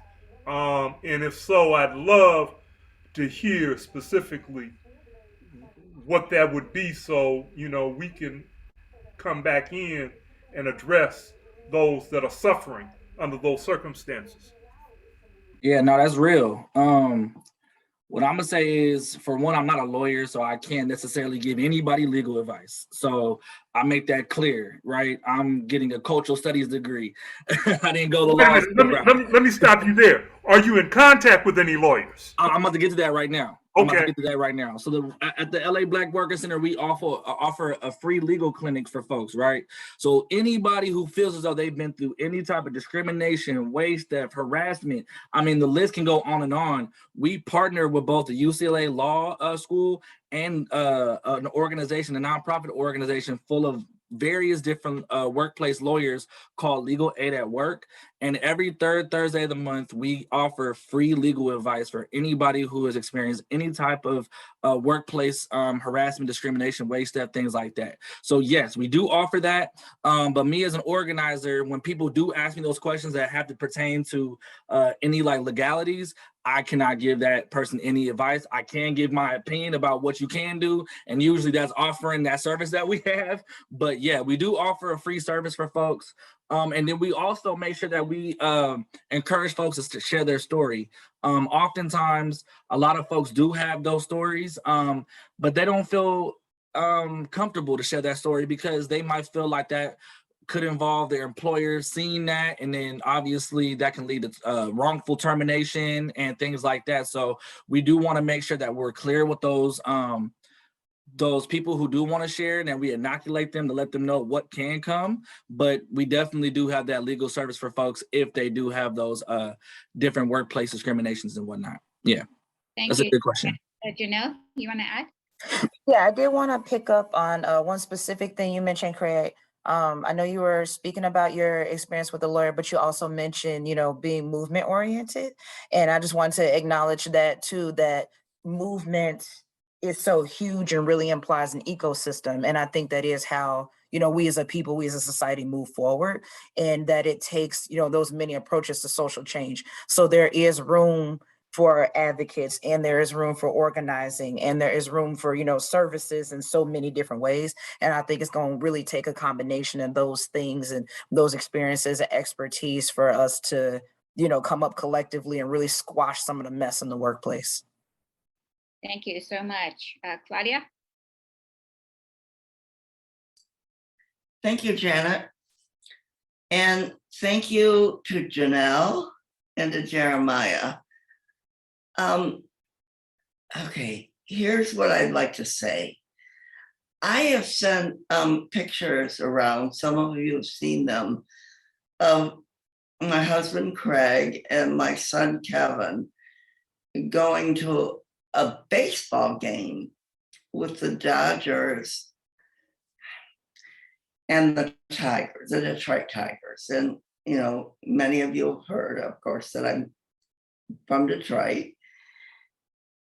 And if so, I'd love to hear specifically what that would be, so, you know, we can come back in and address those that are suffering under those circumstances. Yeah, no, that's real. What I'm gonna say is, for one, I'm not a lawyer, so I can't necessarily give anybody legal advice. So I make that clear, right? I'm getting a cultural studies degree. I didn't go the Wait a law minute, school route. let me stop you there. Are you in contact with any lawyers? I'm about to get to that right now. Okay. So at the LA Black Worker Center, we offer a free legal clinic for folks, right? So anybody who feels as though they've been through any type of discrimination, wage theft, harassment, I mean, the list can go on and on. We partner with both the UCLA Law School and an organization, a nonprofit organization full of various different workplace lawyers called Legal Aid at Work. And every third Thursday of the month, we offer free legal advice for anybody who has experienced any type of workplace harassment, discrimination, wage theft, things like that. So yes, we do offer that. But me as an organizer, when people do ask me those questions that have to pertain to any like legalities, I cannot give that person any advice. I can give my opinion about what you can do, and usually that's offering that service that we have. But yeah, we do offer a free service for folks. And then we also make sure that we encourage folks to share their story. Oftentimes, a lot of folks do have those stories, but they don't feel comfortable to share that story because they might feel like that could involve their employer seeing that, and then obviously that can lead to wrongful termination and things like that. So we do want to make sure that we're clear with those people who do want to share, and then we inoculate them to let them know what can come. But we definitely do have that legal service for folks if they do have those different workplace discriminations and whatnot. Yeah, Thank that's you. a good question. Janelle, you want to add? Yeah, I did want to pick up on one specific thing you mentioned, Craig. I know you were speaking about your experience with a lawyer, but you also mentioned, you know, being movement oriented. And I just want to acknowledge that too, that movement is so huge and really implies an ecosystem. And I think that is how, you know, we as a people, we as a society move forward, and that it takes, you know, those many approaches to social change. So there is room for advocates, and there is room for organizing, and there is room for, you know, services in so many different ways. And I think it's going to really take a combination of those things and those experiences and expertise for us to, you know, come up collectively and really squash some of the mess in the workplace. Thank you so much. Claudia? Thank you, Janet. And thank you to Janelle and to Jeremiah. Okay, here's what I'd like to say. I have sent pictures around, some of you have seen them, of my husband Craig and my son Kevin going to a baseball game with the Dodgers and the Tigers, the Detroit Tigers. And, you know, many of you have heard, of course, that I'm from Detroit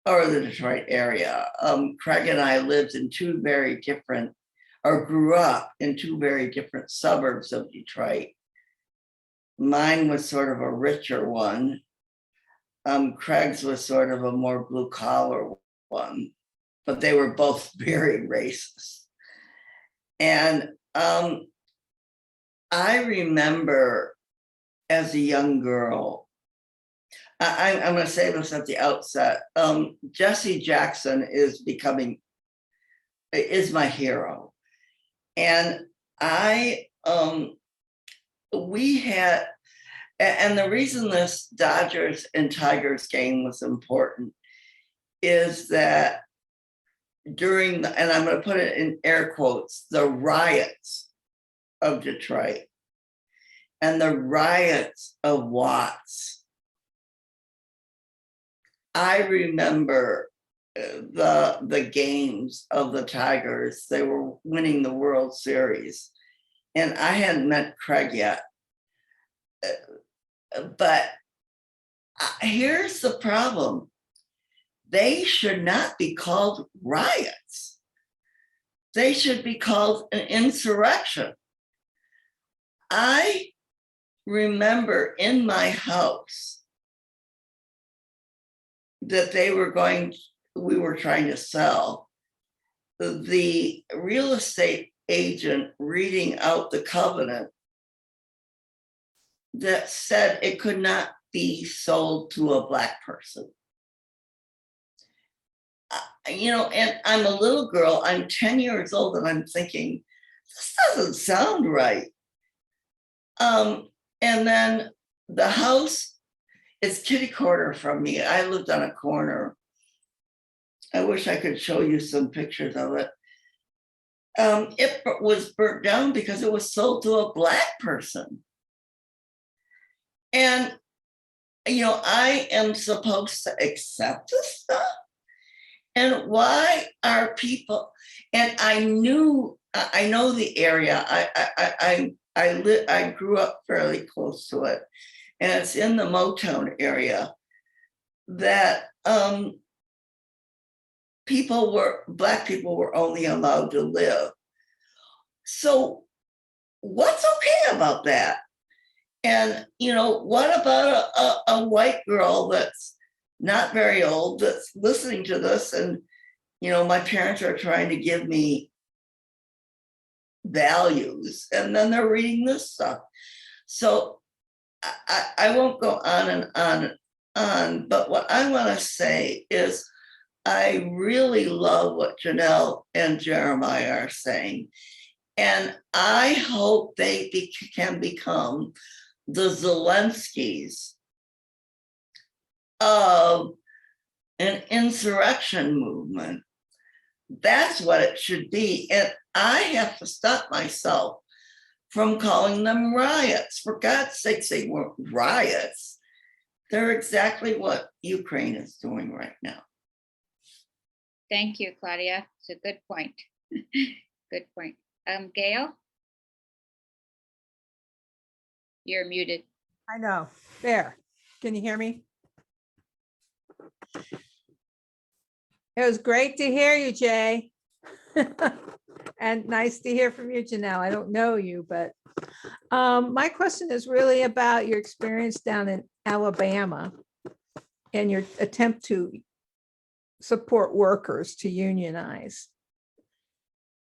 or the Detroit area. Craig and I lived in two very different, or grew up in two very different suburbs of Detroit. Mine was sort of a richer one. Craig's was sort of a more blue collar one, but they were both very racist. And I remember as a young girl, I'm going to say this at the outset. Jesse Jackson is my hero. And we had, and the reason this Dodgers and Tigers game was important is that during the, and I'm going to put it in air quotes, the riots of Detroit and the riots of Watts, I remember the games of the Tigers. They were winning the World Series, and I hadn't met Craig yet. But here's the problem. They should not be called riots. They should be called an insurrection. I remember in my house that we were trying to sell, the real estate agent reading out the covenant that said it could not be sold to a Black person. You know, and I'm a little girl, I'm 10 years old, and I'm thinking, this doesn't sound right. And then the house is kitty corner from me. I lived on a corner. I wish I could show you some pictures of it. It was burnt down because it was sold to a Black person. And, you know, I am supposed to accept this stuff. And why are people, and I know the area. I grew up fairly close to it, and it's in the Motown area that Black people were only allowed to live. So what's okay about that? And, you know, what about a white girl that's not very old that's listening to this? And, you know, my parents are trying to give me values, and then they're reading this stuff. So I won't go on and on and on, but what I want to say is I really love what Janel and Jeremiah are saying. And I hope they can become the Zelenskys of an insurrection movement. That's what it should be. And I have to stop myself from calling them riots. For God's sakes, they weren't riots. They're exactly what Ukraine is doing right now. Thank you, Claudia. It's a good point. Good point. Gail? You're muted. I know. There. Can you hear me? It was great to hear you, Jay. And nice to hear from you, Janelle. I don't know you, but my question is really about your experience down in Alabama and your attempt to support workers to unionize.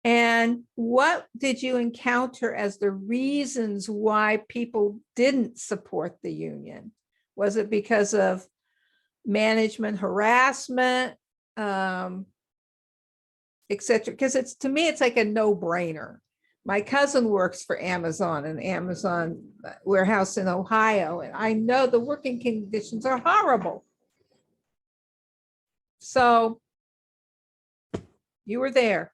And what did you encounter as the reasons why people didn't support the union? Was it because of management harassment, et cetera? Because to me, it's like a no-brainer. My cousin works for Amazon, an Amazon warehouse in Ohio, and I know the working conditions are horrible. So you were there.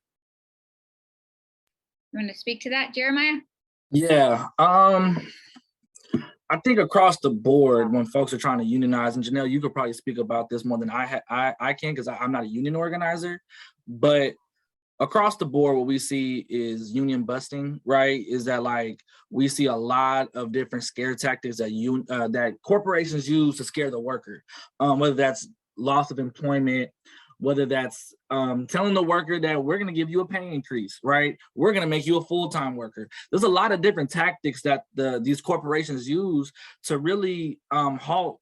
You want to speak to that, Jeremiah? Yeah. I think across the board, when folks are trying to unionize, and Janelle, you could probably speak about this more than I can, because I'm not a union organizer, but across the board, what we see is union busting, right? Is that like we see a lot of different scare tactics that that corporations use to scare the worker, whether that's loss of employment, whether that's telling the worker that we're going to give you a pay increase, right? We're going to make you a full-time worker. There's a lot of different tactics that these corporations use to really halt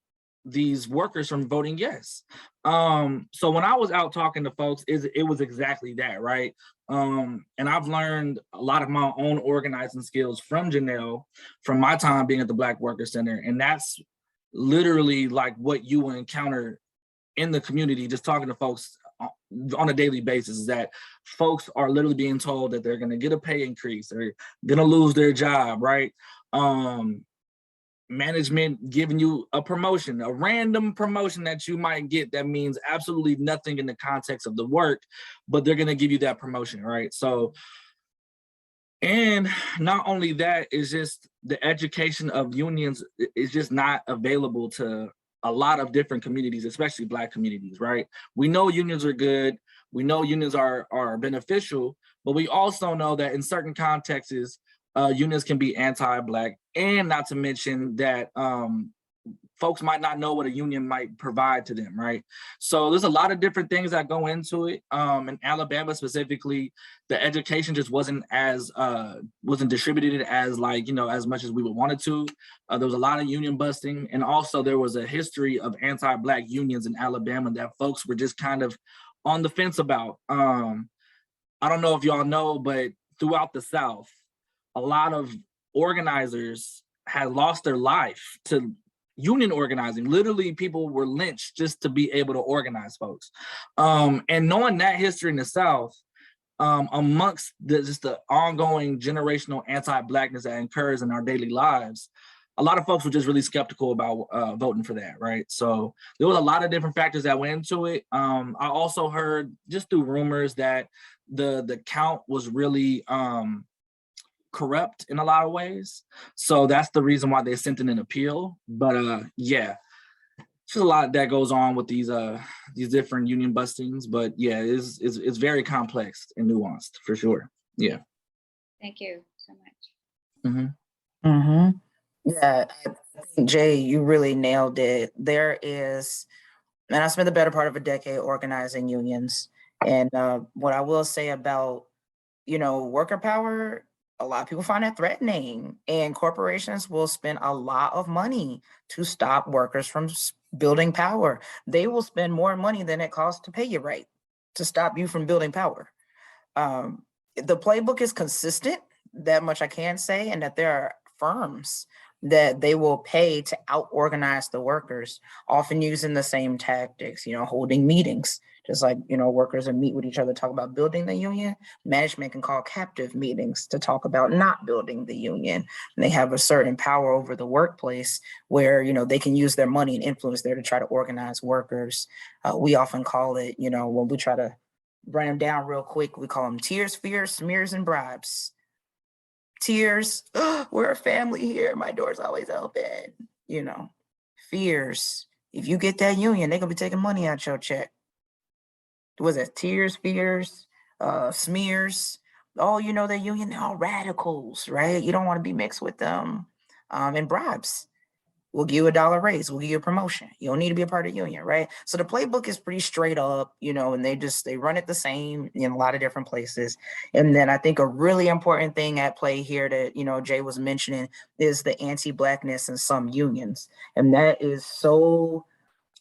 these workers from voting yes. So when I was out talking to folks, it was exactly that, right? And I've learned a lot of my own organizing skills from Janelle, from my time being at the Black Worker Center. And that's literally like what you will encounter in the community, just talking to folks on a daily basis, is that folks are literally being told that they're gonna get a pay increase, they're gonna lose their job, right? Management giving you a promotion, a random promotion that you might get that means absolutely nothing in the context of the work, but they're going to give you that promotion, right? So, and not only that, is just the education of unions is just not available to a lot of different communities, especially Black communities, right? We know unions are good, we know unions are beneficial, but we also know that in certain contexts, unions can be anti-Black, and not to mention that folks might not know what a union might provide to them, right? So there's a lot of different things that go into it. In Alabama specifically, the education just wasn't distributed as as much as we would want it to. There was a lot of union busting, and also there was a history of anti-Black unions in Alabama that folks were just kind of on the fence about. I don't know if y'all know, but throughout the South, a lot of organizers had lost their life to union organizing. Literally, people were lynched just to be able to organize folks. And knowing that history in the South, amongst the ongoing generational anti-Blackness that occurs in our daily lives, a lot of folks were just really skeptical about voting for that, right? So there was a lot of different factors that went into it. I also heard just through rumors that the count was really corrupt in a lot of ways. So that's the reason why they sent in an appeal. But yeah, there's a lot that goes on with these different union bustings. But yeah, it's very complex and nuanced for sure. Yeah. Thank you so much. Mm-hmm. Mm-hmm. Yeah, I think, Jay, you really nailed it. There is, and I spent the better part of a decade organizing unions. And what I will say about, worker power, a lot of people find it threatening, and corporations will spend a lot of money to stop workers from building power. They will spend more money than it costs to pay you right to stop you from building power. The playbook is consistent, that much I can say, and that there are firms that they will pay to out-organize the workers, often using the same tactics, holding meetings. Just like, workers will meet with each other, talk about building the union. Management can call captive meetings to talk about not building the union. And they have a certain power over the workplace where, they can use their money and influence there to try to organize workers. We often call it, when we try to run them down real quick, we call them tears, fears, smears, and bribes. Tears, we're a family here, my door's always open. Fears, if you get that union, they're gonna be taking money out your check. Was it tears, fears, smears? Oh, that union, they're all radicals, right? You don't want to be mixed with them. And bribes. We'll give you a $1 raise. We'll give you a promotion. You don't need to be a part of the union, right? So the playbook is pretty straight up, and they run it the same in a lot of different places. And then I think a really important thing at play here that, Jay was mentioning is the anti-Blackness in some unions. And that is so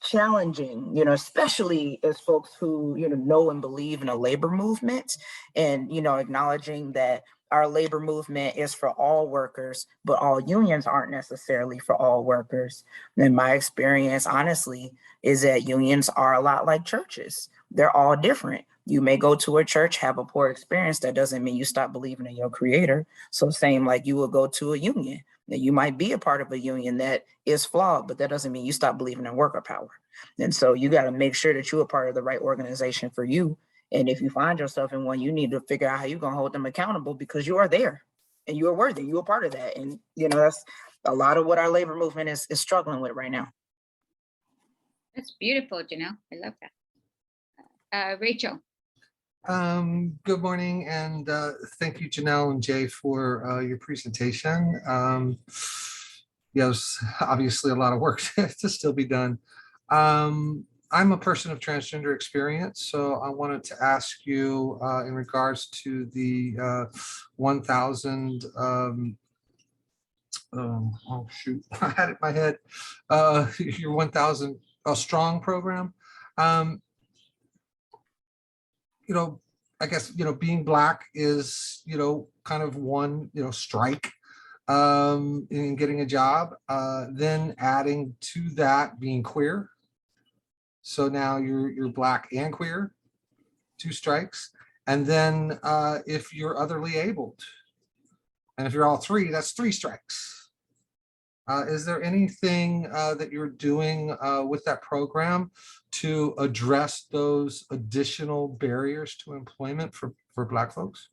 challenging, especially as folks who, know and believe in a labor movement and, acknowledging that our labor movement is for all workers, but all unions aren't necessarily for all workers. And my experience, honestly, is that unions are a lot like churches. They're all different. You may go to a church, have a poor experience. That doesn't mean you stop believing in your creator. So same like you will go to a union. That you might be a part of a union that is flawed, but that doesn't mean you stop believing in worker power. And so you got to make sure that you're a part of the right organization for you. And if you find yourself in one, you need to figure out how you're going to hold them accountable because you are there and you are worthy. You're a part of that. And, a lot of what our labor movement is struggling with right now. That's beautiful, Janelle. I love that. Rachel. Good morning, and thank you, Janelle and Jay, for your presentation. Yes, obviously a lot of work to still be done. I'm a person of transgender experience, so I wanted to ask you in regards to the 1,000, oh shoot, I had it in my head, your 1,000 strong program. You know, I guess, being Black is, kind of one, strike in getting a job. Then adding to that being queer. So now you're Black and queer, 2 strikes. And then if you're otherly abled, and if you're all 3, that's 3 strikes. Is there anything that you're doing with that program to address those additional barriers to employment for Black folks?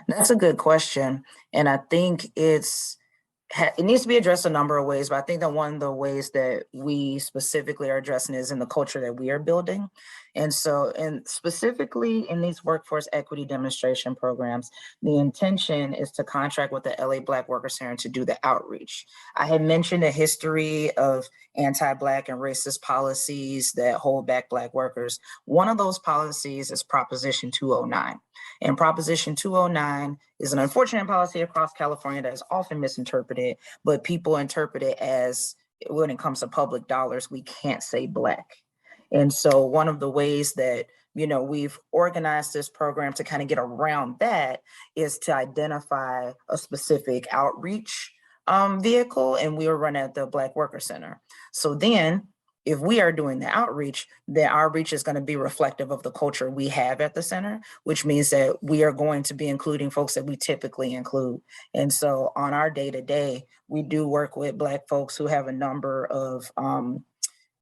That's a good question. And I think it needs to be addressed a number of ways, but I think that one of the ways that we specifically are addressing is in the culture that we are building. And so, and specifically in these workforce equity demonstration programs, the intention is to contract with the LA Black Workers Center to do the outreach. I had mentioned a history of anti-Black and racist policies that hold back Black workers. One of those policies is Proposition 209. And Proposition 209 is an unfortunate policy across California that is often misinterpreted, but people interpret it as, when it comes to public dollars, we can't say Black. And so one of the ways that, we've organized this program to kind of get around that is to identify a specific outreach vehicle, and we were running at the Black Worker Center. So then if we are doing the outreach, the outreach is going to be reflective of the culture we have at the center, which means that we are going to be including folks that we typically include. And so on our day-to-day, we do work with Black folks who have a number of,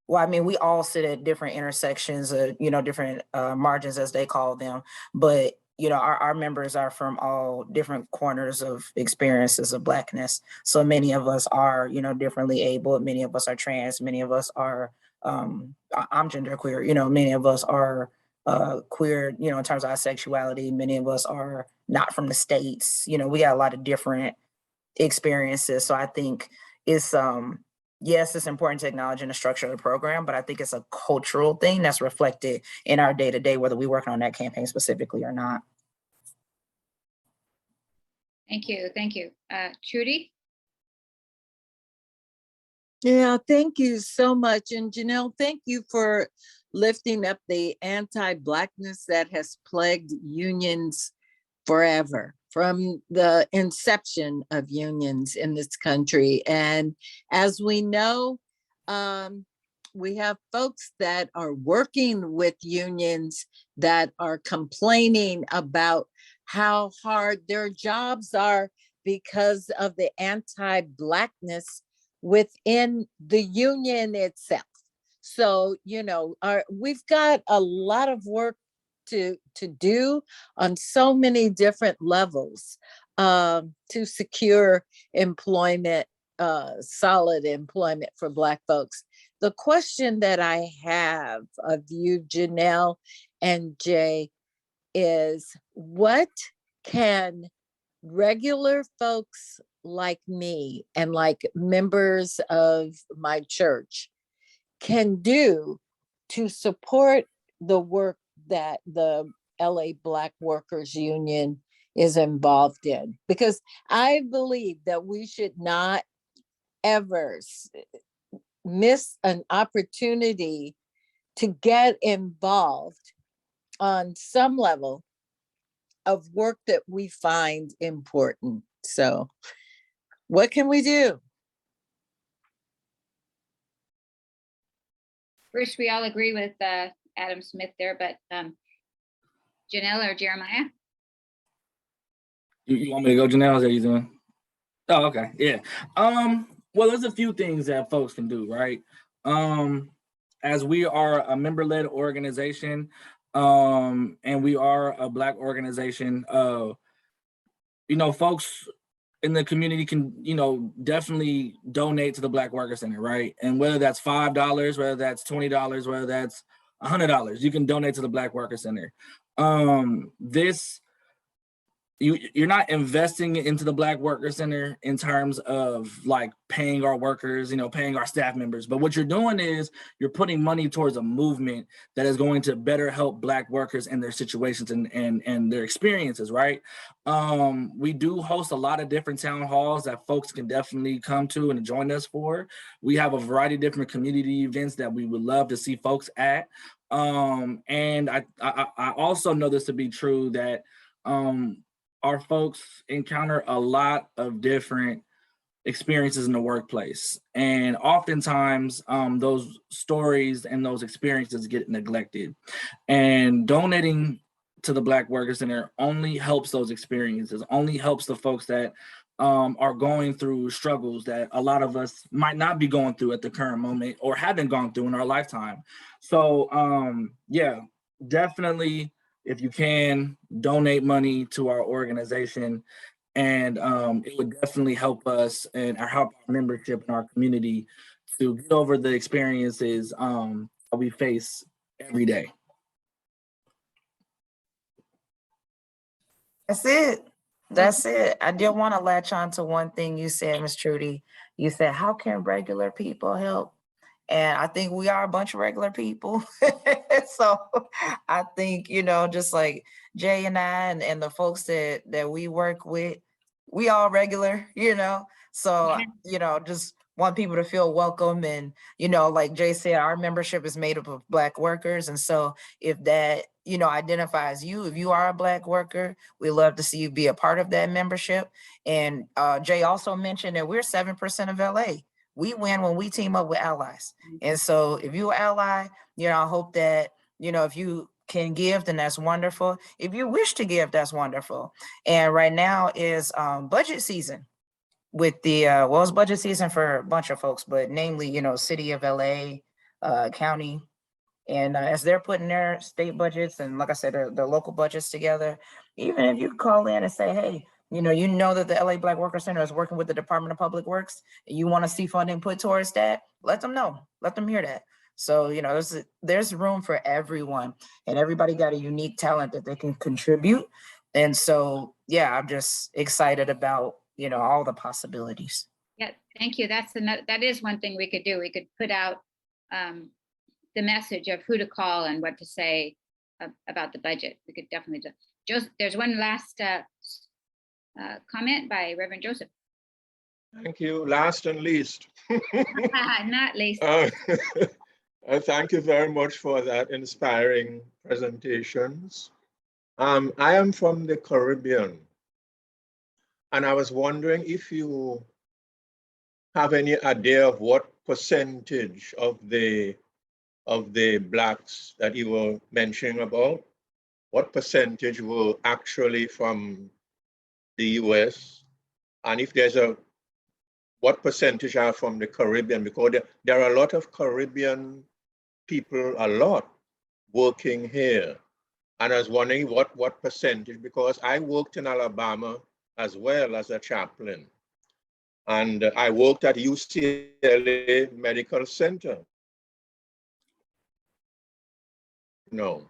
we all sit at different intersections, different margins as they call them, but our members are from all different corners of experiences of Blackness. So many of us are, differently able. Many of us are trans. Many of us are, I'm genderqueer. Many of us are queer, in terms of our sexuality. Many of us are not from the States. We got a lot of different experiences. So I think it's, yes, it's important to acknowledge in the structure of the program, but I think it's a cultural thing that's reflected in our day-to-day, whether we're working on that campaign specifically or not. Thank you. Thank you. Trudy? Yeah, thank you so much. And Janelle, thank you for lifting up the anti-Blackness that has plagued unions forever, from the inception of unions in this country. And as we know, we have folks that are working with unions that are complaining about how hard their jobs are because of the anti-Blackness within the union itself. So, we've got a lot of work to do on so many different levels to secure employment, solid employment for Black folks. The question that I have of you, Janelle and Jay, is what can regular folks like me and like members of my church can do to support the work that the LA Black Workers Union is involved in? Because I believe that we should not ever miss an opportunity to get involved on some level of work that we find important. So what can we do? First, we all agree with Adam Smith there, but Janelle or Jeremiah? You want me to go, Janelle? Is that you doing? Oh, okay. Yeah. Well, there's a few things that folks can do, right? As we are a member-led organization, and we are a Black organization, folks in the community can, definitely donate to the Black Worker Center, right? And whether that's $5, whether that's $20, whether that's $100, you can donate to the Black Worker Center. You're not investing into the Black Worker Center in terms of like paying our workers, paying our staff members. But what you're doing is you're putting money towards a movement that is going to better help Black workers in their situations and their experiences, right? We do host a lot of different town halls that folks can definitely come to and join us for. We have a variety of different community events that we would love to see folks at. And I also know this to be true that our folks encounter a lot of different experiences in the workplace. And oftentimes those stories and those experiences get neglected. And donating to the Black Worker Center only helps those experiences, only helps the folks that are going through struggles that a lot of us might not be going through at the current moment or haven't gone through in our lifetime. So yeah, definitely, if you can, donate money to our organization, and it would definitely help us and help our membership in our community to get over the experiences that we face every day. That's it. That's it. I did want to latch on to one thing you said, Ms. Trudy. You said, how can regular people help? And I think we are a bunch of regular people. So I think, just like Jay and I and the folks that we work with, we all regular, So, just want people to feel welcome. And, like Jay said, our membership is made up of Black workers. And so if that, identifies you, if you are a Black worker, we love to see you be a part of that membership. And Jay also mentioned that we're 7% of LA. We win when we team up with allies. And so if you're an ally, I hope that, if you can give, then that's wonderful. If you wish to give, that's wonderful. And right now is budget season with the, it's budget season for a bunch of folks, but namely, city of LA, county. And as they're putting their state budgets and, like I said, their local budgets together, even if you call in and say, hey, you know that the LA Black Worker Center is working with the Department of Public Works, and you want to see funding put towards that, let them know. Let them hear that. So, there's room for everyone, and everybody got a unique talent that they can contribute. And so, yeah, I'm just excited about, all the possibilities. Yeah, thank you. That is one thing we could do. We could put out the message of who to call and what to say about the budget. We could definitely do. Joseph, there's one last comment by Reverend Joseph. Thank you. Last and least. Not least. Thank you very much for that inspiring presentations. I am from the Caribbean, and I was wondering if you have any idea of what percentage of the Blacks that you were mentioning about, what percentage were actually from the US, and if there's what percentage are from the Caribbean, because there are a lot of Caribbean people, working here. And I was wondering what percentage, because I worked in Alabama as well as a chaplain. And I worked at UCLA Medical Center. No.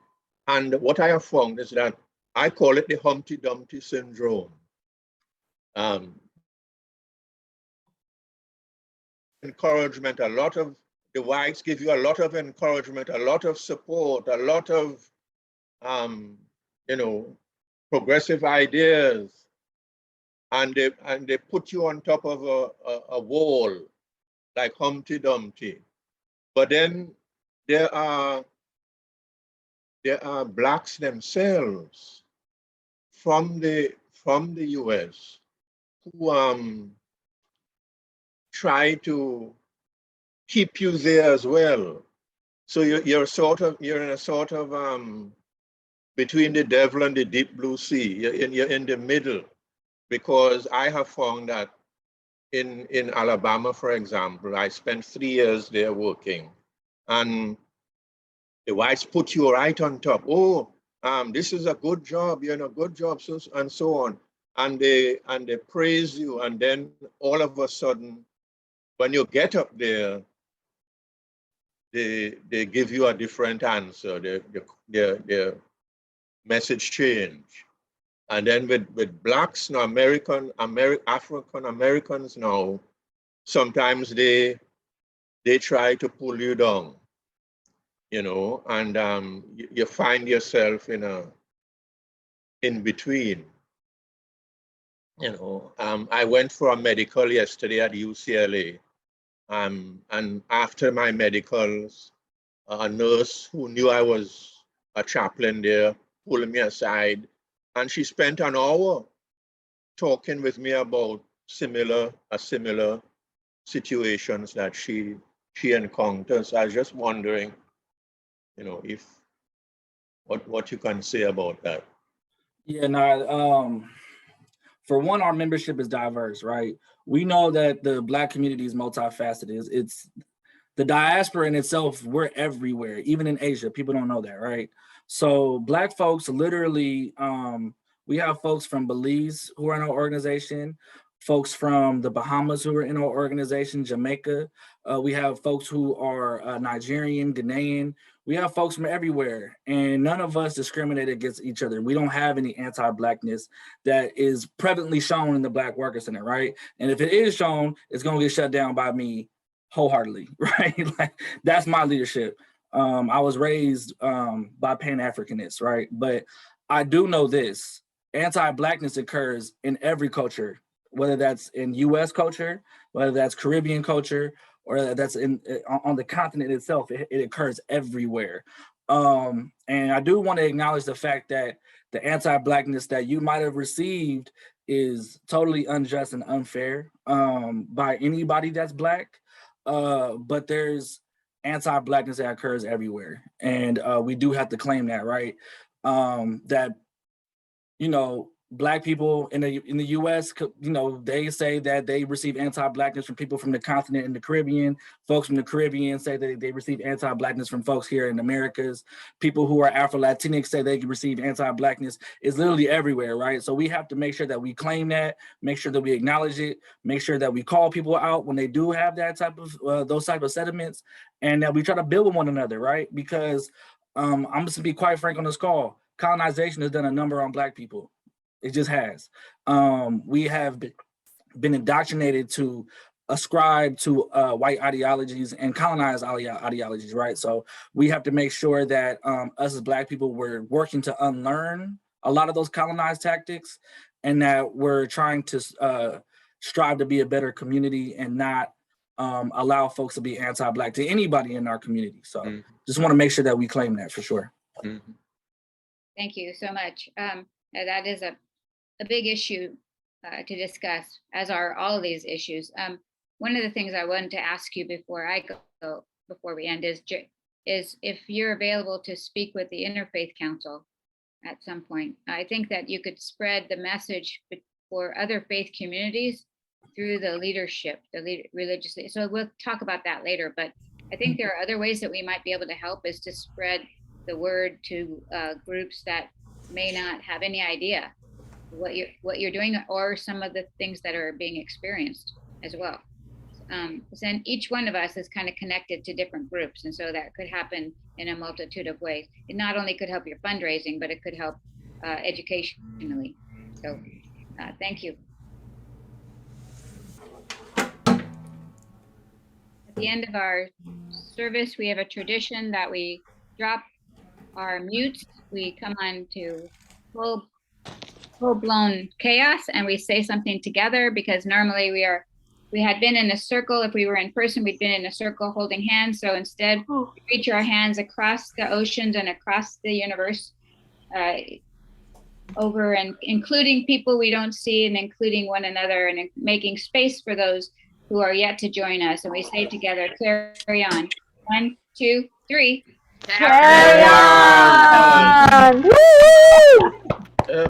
And what I have found is that I call it the Humpty Dumpty syndrome. Encouragement, a lot of the whites give you a lot of encouragement, a lot of support, a lot of, progressive ideas. And they put you on top of a wall like Humpty Dumpty. But then there are Blacks themselves from the US who try to keep you there as well. So you're in a sort of between the devil and the deep blue sea. You're in the middle, because I have found that in Alabama, for example, I spent 3 years there working, and the whites put you right on top. Oh, this is a good job, good job, and so on. and they praise you, and then all of a sudden, when you get up there, they give you a different answer. Their message change. And then with blacks now, African Americans now, sometimes they try to pull you down, you know, and you find yourself in between. You know, I went for a medical yesterday at UCLA, and after my medicals, a nurse who knew I was a chaplain there pulled me aside, and she spent an hour talking with me about similar situations that she encounters. I was just wondering, you know, if what you can say about that. Yeah, no, for one, our membership is diverse, right? We know that the Black community is multifaceted. It's the diaspora in itself, we're everywhere, even in Asia. People don't know that, right? So Black folks literally, we have folks from Belize who are in our organization, folks from the Bahamas who are in our organization, Jamaica. We have folks who are Nigerian, Ghanaian. We have folks from everywhere, and none of us discriminate against each other. We don't have any anti-Blackness that is prevalently shown in the Black Worker Center, right? And if it is shown, it's gonna get shut down by me wholeheartedly, right? Like, that's my leadership. I was raised by Pan-Africanists, right? But I do know this, anti-Blackness occurs in every culture, whether that's in US culture, whether that's Caribbean culture, or that's on the continent itself. It occurs everywhere. And I do want to acknowledge the fact that the anti-Blackness that you might have received is totally unjust and unfair by anybody that's Black. But there's anti-Blackness that occurs everywhere. And we do have to claim that, right? That, you know, Black people in the US, you know, they say that they receive anti-Blackness from people from the continent and the Caribbean. Folks from the Caribbean say that they receive anti-Blackness from folks here in the Americas. People who are Afro-Latinx say they receive anti-Blackness. It's literally everywhere, right? So we have to make sure that we claim that, make sure that we acknowledge it, make sure that we call people out when they do have that type of, those type of sentiments, and that we try to build with one another, right? Because I'm just gonna be quite frank on this call, colonization has done a number on Black people. It just has. We have been indoctrinated to ascribe to white ideologies and colonized ideologies, right? So we have to make sure that us as Black people, we're working to unlearn a lot of those colonized tactics, and that we're trying to strive to be a better community and not allow folks to be anti-Black to anybody in our community. So just want to make sure that we claim that for sure. Thank you so much. That is a big issue to discuss, as are all of these issues. One of the things I wanted to ask you before we end is if you're available to speak with the Interfaith Council at some point. I think that you could spread the message for other faith communities through the leadership, religious. So we'll talk about that later, but I think there are other ways that we might be able to help, is to spread the word to groups that may not have any idea what you're doing, or some of the things that are being experienced as well. Then each one of us is kind of connected to different groups, and so that could happen in a multitude of ways. It not only could help your fundraising, but it could help educationally. So thank you. At the end of our service, we have a tradition that we drop our mutes. We come on to full-blown chaos, and we say something together, because normally we had been in a circle. If we were in person, we'd been in a circle holding hands. So instead, we reach our hands across the oceans and across the universe, over and including people we don't see, and including one another, and making space for those who are yet to join us. And we say together, carry on. 1, 2, 3. Carry on.